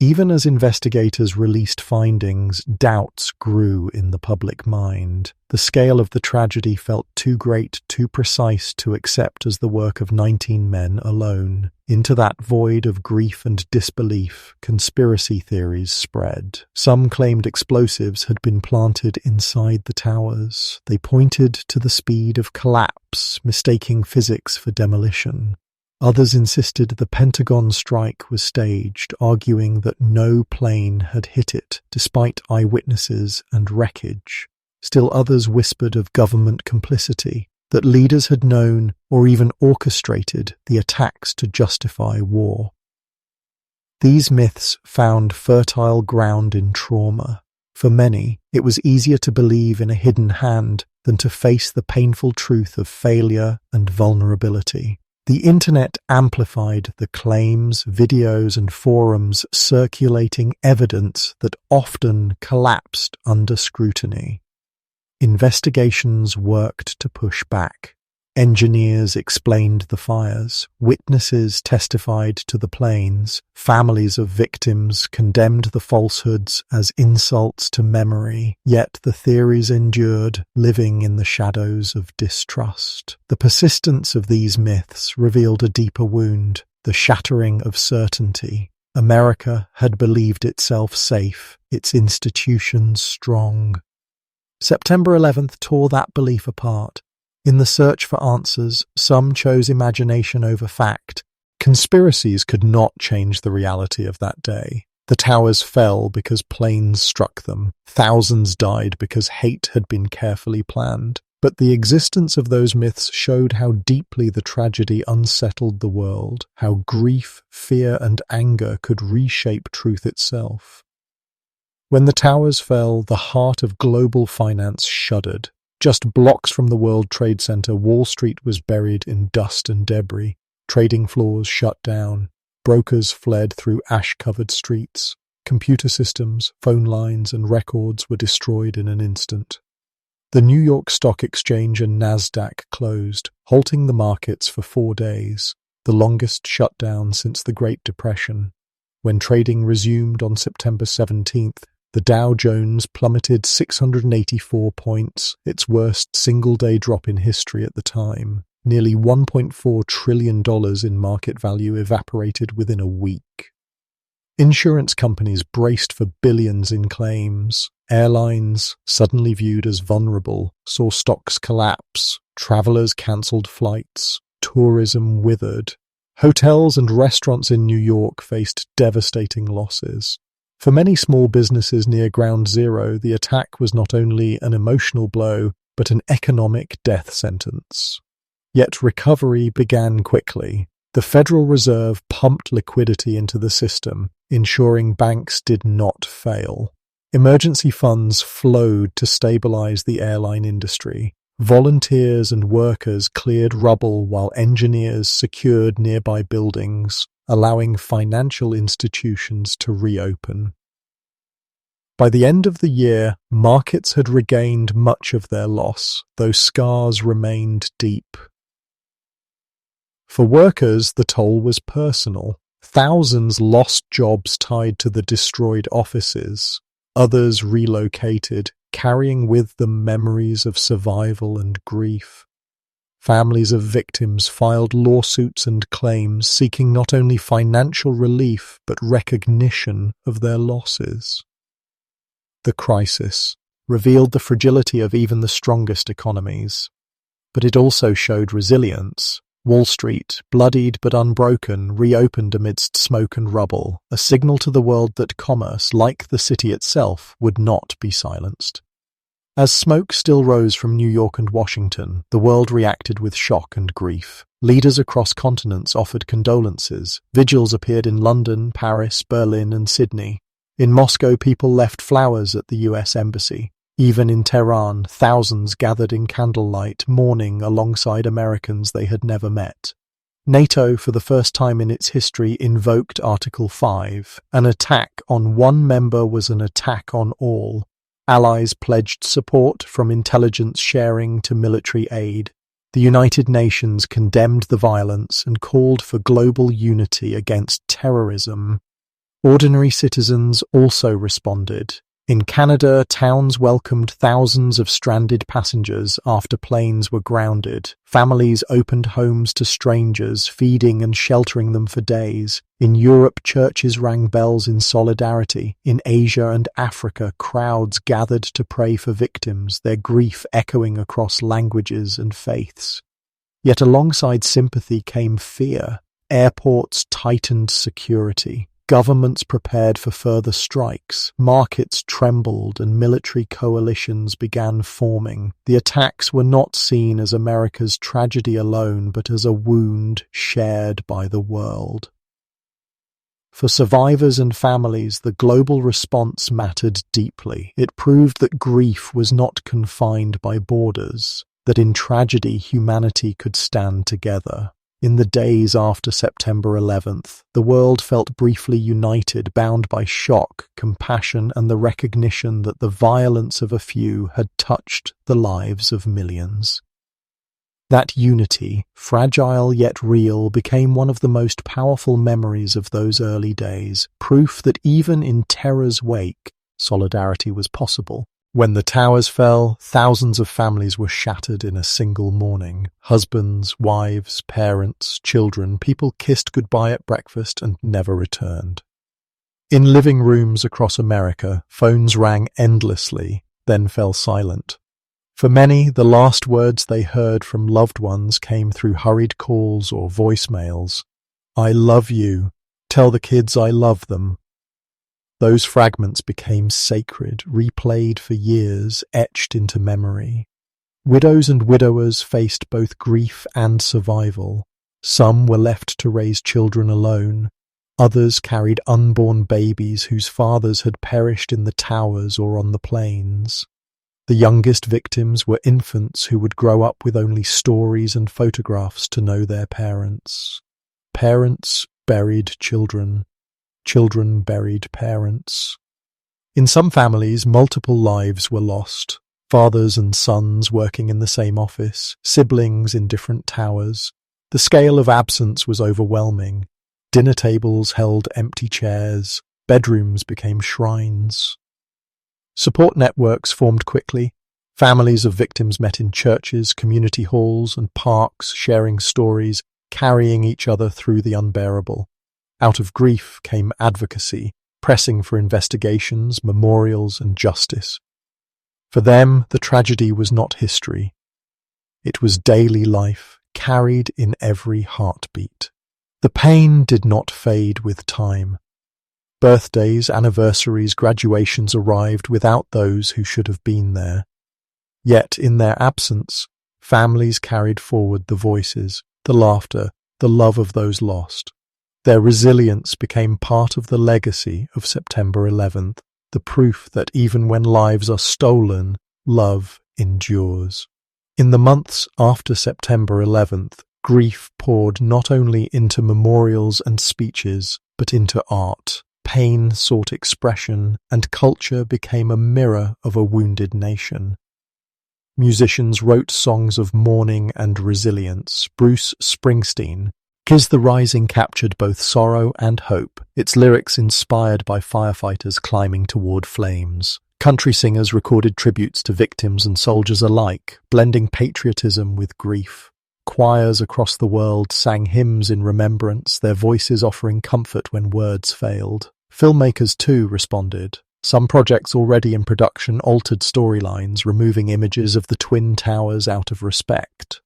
Even as investigators released findings, doubts grew in the public mind. The scale of the tragedy felt too great, too precise to accept as the work of 19 men alone. Into that void of grief and disbelief, conspiracy theories spread. Some claimed explosives had been planted inside the towers. They pointed to the speed of collapse, mistaking physics for demolition. Others insisted the Pentagon strike was staged, arguing that no plane had hit it, despite eyewitnesses and wreckage. Still others whispered of government complicity, that leaders had known or even orchestrated the attacks to justify war. These myths found fertile ground in trauma. For many, it was easier to believe in a hidden hand than to face the painful truth of failure and vulnerability. The internet amplified the claims, videos, and forums circulating evidence that often collapsed under scrutiny. Investigations worked to push back. Engineers explained the fires. Witnesses testified to the planes. Families of victims condemned the falsehoods as insults to memory. Yet the theories endured, living in the shadows of distrust. The persistence of these myths revealed a deeper wound, the shattering of certainty. America had believed itself safe, its institutions strong. September 11th tore that belief apart. In the search for answers, some chose imagination over fact. Conspiracies could not change the reality of that day. The towers fell because planes struck them. Thousands died because hate had been carefully planned. But the existence of those myths showed how deeply the tragedy unsettled the world, how grief, fear, and anger could reshape truth itself. When the towers fell, the heart of global finance shuddered. Just blocks from the World Trade Center, Wall Street was buried in dust and debris. Trading floors shut down. Brokers fled through ash-covered streets. Computer systems, phone lines, and records were destroyed in an instant. The New York Stock Exchange and Nasdaq closed, halting the markets for 4 days, the longest shutdown since the Great Depression. When trading resumed on September 17th, the Dow Jones plummeted 684 points, its worst single-day drop in history at the time. Nearly $1.4 trillion in market value evaporated within a week. Insurance companies braced for billions in claims. Airlines, suddenly viewed as vulnerable, saw stocks collapse. Travelers cancelled flights. Tourism withered. Hotels and restaurants in New York faced devastating losses. For many small businesses near Ground Zero, the attack was not only an emotional blow, but an economic death sentence. Yet recovery began quickly. The Federal Reserve pumped liquidity into the system, ensuring banks did not fail. Emergency funds flowed to stabilize the airline industry. Volunteers and workers cleared rubble while engineers secured nearby buildings, allowing financial institutions to reopen. By the end of the year, markets had regained much of their loss, though scars remained deep. For workers, the toll was personal. Thousands lost jobs tied to the destroyed offices. Others relocated, carrying with them memories of survival and grief. Families of victims filed lawsuits and claims seeking not only financial relief but recognition of their losses. The crisis revealed the fragility of even the strongest economies, but it also showed resilience. Wall Street, bloodied but unbroken, reopened amidst smoke and rubble, a signal to the world that commerce, like the city itself, would not be silenced. As smoke still rose from New York and Washington, the world reacted with shock and grief. Leaders across continents offered condolences. Vigils appeared in London, Paris, Berlin, and Sydney. In Moscow, people left flowers at the US Embassy. Even in Tehran, thousands gathered in candlelight, mourning alongside Americans they had never met. NATO, for the first time in its history, invoked Article 5. An attack on one member was an attack on all. Allies pledged support, from intelligence sharing to military aid. The United Nations condemned the violence and called for global unity against terrorism. Ordinary citizens also responded. In Canada, towns welcomed thousands of stranded passengers after planes were grounded. Families opened homes to strangers, feeding and sheltering them for days. In Europe, churches rang bells in solidarity. In Asia and Africa, crowds gathered to pray for victims, their grief echoing across languages and faiths. Yet alongside sympathy came fear. Airports tightened security. Governments prepared for further strikes, markets trembled, and military coalitions began forming. The attacks were not seen as America's tragedy alone, but as a wound shared by the world. For survivors and families, the global response mattered deeply. It proved that grief was not confined by borders, that in tragedy humanity could stand together. In the days after September 11th, the world felt briefly united, bound by shock, compassion, and the recognition that the violence of a few had touched the lives of millions. That unity, fragile yet real, became one of the most powerful memories of those early days, proof that even in terror's wake, solidarity was possible. When the towers fell, thousands of families were shattered in a single morning. Husbands, wives, parents, children, people kissed goodbye at breakfast and never returned. In living rooms across America, phones rang endlessly, then fell silent. For many, the last words they heard from loved ones came through hurried calls or voicemails. "I love you. Tell the kids I love them." Those fragments became sacred, replayed for years, etched into memory. Widows and widowers faced both grief and survival. Some were left to raise children alone. Others carried unborn babies whose fathers had perished in the towers or on the plains. The youngest victims were infants who would grow up with only stories and photographs to know their parents. Parents buried children. Children buried parents. In some families, multiple lives were lost. Fathers and sons working in the same office, siblings in different towers. The scale of absence was overwhelming. Dinner tables held empty chairs. Bedrooms became shrines. Support networks formed quickly. Families of victims met in churches, community halls, and parks, sharing stories, carrying each other through the unbearable. Out of grief came advocacy, pressing for investigations, memorials, and justice. For them, the tragedy was not history. It was daily life, carried in every heartbeat. The pain did not fade with time. Birthdays, anniversaries, graduations arrived without those who should have been there. Yet, in their absence, families carried forward the voices, the laughter, the love of those lost. Their resilience became part of the legacy of September 11th, the proof that even when lives are stolen, love endures. In the months after September 11th, grief poured not only into memorials and speeches, but into art. Pain sought expression, and culture became a mirror of a wounded nation. Musicians wrote songs of mourning and resilience. Bruce Springsteen, "'Tis the Rising" captured both sorrow and hope, its lyrics inspired by firefighters climbing toward flames. Country singers recorded tributes to victims and soldiers alike, blending patriotism with grief. Choirs across the world sang hymns in remembrance, their voices offering comfort when words failed. Filmmakers too responded. Some projects already in production altered storylines, removing images of the Twin Towers out of respect.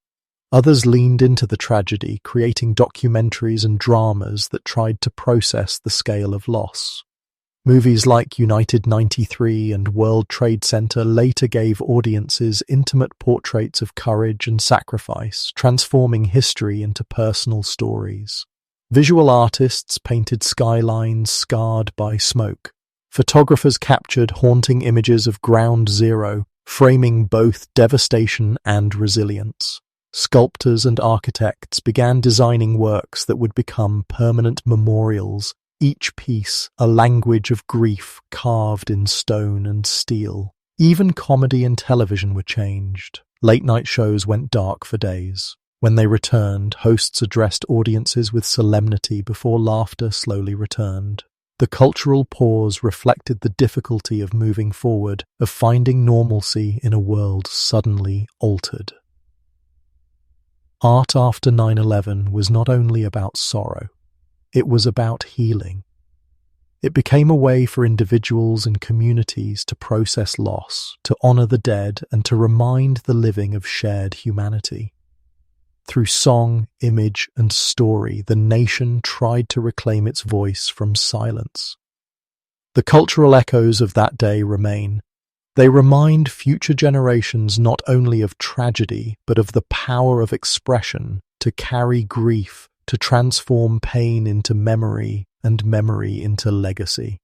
Others leaned into the tragedy, creating documentaries and dramas that tried to process the scale of loss. Movies like United 93 and World Trade Center later gave audiences intimate portraits of courage and sacrifice, transforming history into personal stories. Visual artists painted skylines scarred by smoke. Photographers captured haunting images of Ground Zero, framing both devastation and resilience. Sculptors and architects began designing works that would become permanent memorials, each piece a language of grief carved in stone and steel. Even comedy and television were changed. Late-night shows went dark for days. When they returned, hosts addressed audiences with solemnity before laughter slowly returned. The cultural pause reflected the difficulty of moving forward, of finding normalcy in a world suddenly altered. Art after 9/11 was not only about sorrow, it was about healing. It became a way for individuals and communities to process loss, to honor the dead, and to remind the living of shared humanity. Through song, image, and story, the nation tried to reclaim its voice from silence. The cultural echoes of that day remain. They remind future generations not only of tragedy, but of the power of expression, to carry grief, to transform pain into memory, and memory into legacy.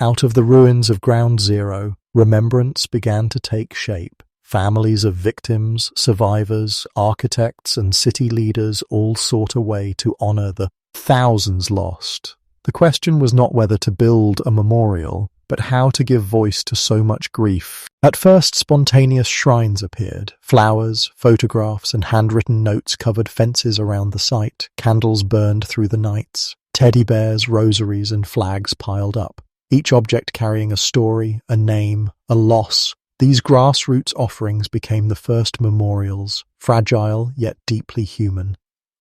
Out of the ruins of Ground Zero, remembrance began to take shape. Families of victims, survivors, architects, and city leaders all sought a way to honor the thousands lost. The question was not whether to build a memorial, but how to give voice to so much grief. At first, spontaneous shrines appeared. Flowers, photographs, and handwritten notes covered fences around the site. Candles burned through the nights. Teddy bears, rosaries, and flags piled up. Each object carrying a story, a name, a loss. These grassroots offerings became the first memorials, fragile yet deeply human.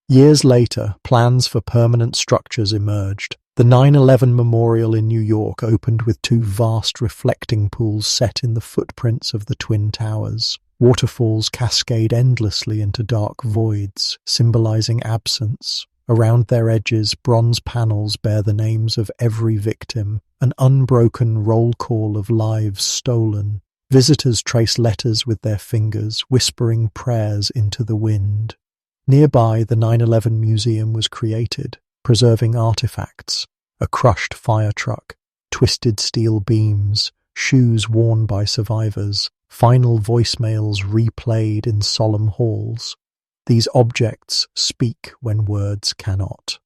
Years later, plans for permanent structures emerged. The 9/11 Memorial in New York opened with two vast reflecting pools set in the footprints of the Twin Towers. Waterfalls cascade endlessly into dark voids, symbolizing absence. Around their edges, bronze panels bear the names of every victim, an unbroken roll call of lives stolen. Visitors trace letters with their fingers, whispering prayers into the wind. Nearby, the 9/11 Museum was created, preserving artifacts: a crushed fire truck, twisted steel beams, shoes worn by survivors, final voicemails replayed in solemn halls. These objects speak when words cannot.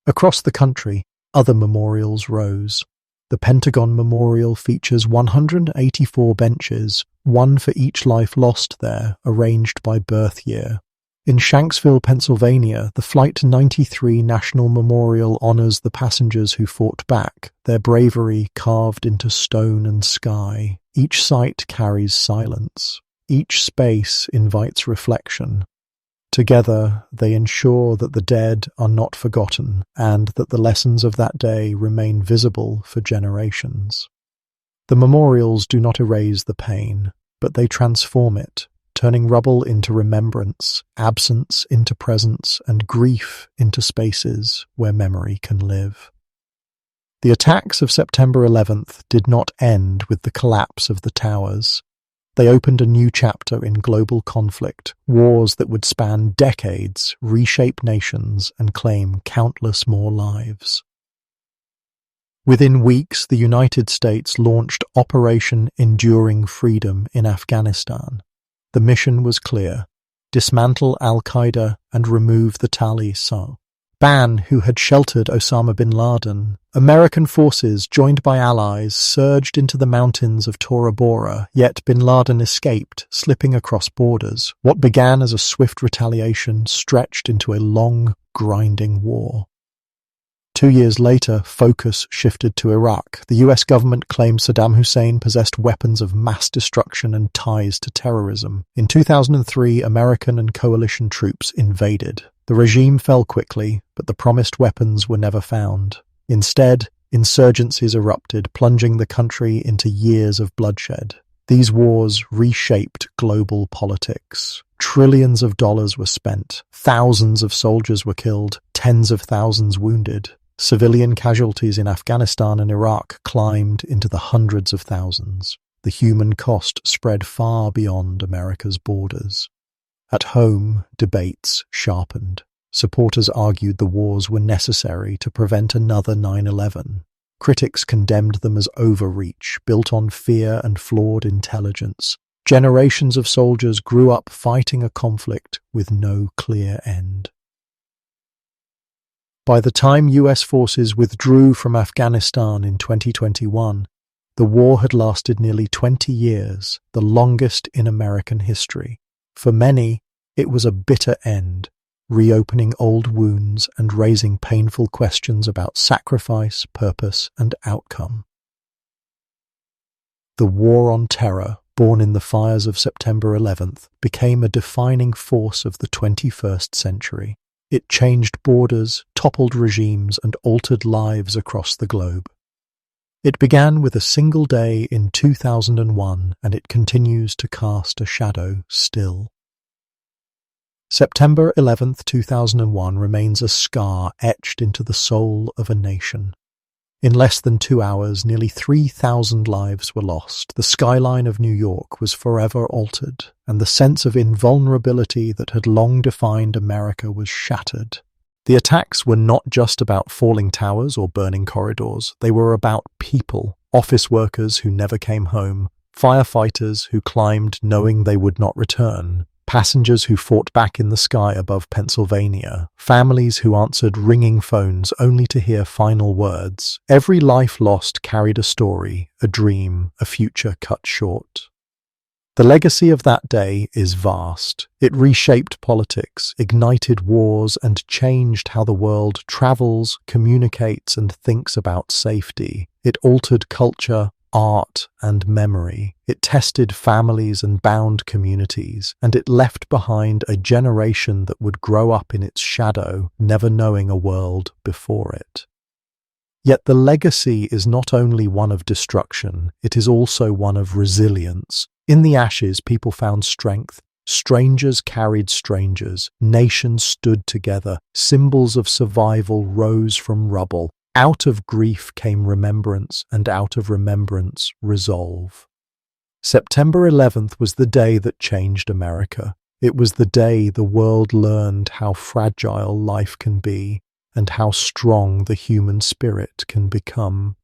Across the country, other memorials rose. The Pentagon Memorial features 184 benches, one for each life lost there, arranged by birth year. In Shanksville, Pennsylvania, the Flight 93 National Memorial honors the passengers who fought back, their bravery carved into stone and sky. Each site carries silence. Each space invites reflection. Together, they ensure that the dead are not forgotten and that the lessons of that day remain visible for generations. The memorials do not erase the pain, but they transform it, turning rubble into remembrance, absence into presence, and grief into spaces where memory can live. The attacks of September 11th did not end with the collapse of the towers. They opened a new chapter in global conflict, wars that would span decades, reshape nations, and claim countless more lives. Within weeks, the United States launched Operation Enduring Freedom in Afghanistan. The mission was clear: dismantle al-Qaeda and remove the Taliban. Ban, who had sheltered Osama bin Laden. American forces, joined by allies, surged into the mountains of Tora Bora, yet bin Laden escaped, slipping across borders. What began as a swift retaliation stretched into a long, grinding war. 2 years later, focus shifted to Iraq. The US government claimed Saddam Hussein possessed weapons of mass destruction and ties to terrorism. In 2003, American and coalition troops invaded. The regime fell quickly, but the promised weapons were never found. Instead, insurgencies erupted, plunging the country into years of bloodshed. These wars reshaped global politics. Trillions of dollars were spent. Thousands of soldiers were killed. Tens of thousands wounded. Civilian casualties in Afghanistan and Iraq climbed into the hundreds of thousands. The human cost spread far beyond America's borders. At home, debates sharpened. Supporters argued the wars were necessary to prevent another 9/11. Critics condemned them as overreach, built on fear and flawed intelligence. Generations of soldiers grew up fighting a conflict with no clear end. By the time US forces withdrew from Afghanistan in 2021, the war had lasted nearly 20 years, the longest in American history. For many, it was a bitter end, reopening old wounds and raising painful questions about sacrifice, purpose, and outcome. The war on terror, born in the fires of September 11th, became a defining force of the 21st century. It changed borders, toppled regimes, and altered lives across the globe. It began with a single day in 2001, and it continues to cast a shadow still. September 11th, 2001 remains a scar etched into the soul of a nation. In less than 2 hours, nearly 3,000 lives were lost. The skyline of New York was forever altered, and the sense of invulnerability that had long defined America was shattered. The attacks were not just about falling towers or burning corridors. They were about people, office workers who never came home, firefighters who climbed knowing they would not return, passengers who fought back in the sky above Pennsylvania, families who answered ringing phones only to hear final words. Every life lost carried a story, a dream, a future cut short. The legacy of that day is vast. It reshaped politics, ignited wars, and changed how the world travels, communicates, and thinks about safety. It altered culture, art, and memory. It tested families and bound communities, and it left behind a generation that would grow up in its shadow, never knowing a world before it. Yet the legacy is not only one of destruction, it is also one of resilience. In the ashes, people found strength, Strangers carried strangers, nations stood together, symbols of survival rose from rubble. Out of grief came remembrance, and out of remembrance, resolve. September 11th was the day that changed America. It was the day the world learned how fragile life can be and how strong the human spirit can become.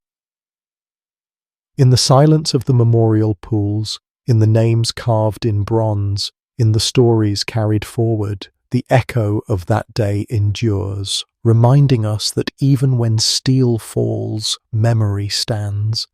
In the silence of the memorial pools, in the names carved in bronze, in the stories carried forward, the echo of that day endures, reminding us that even when steel falls, memory stands.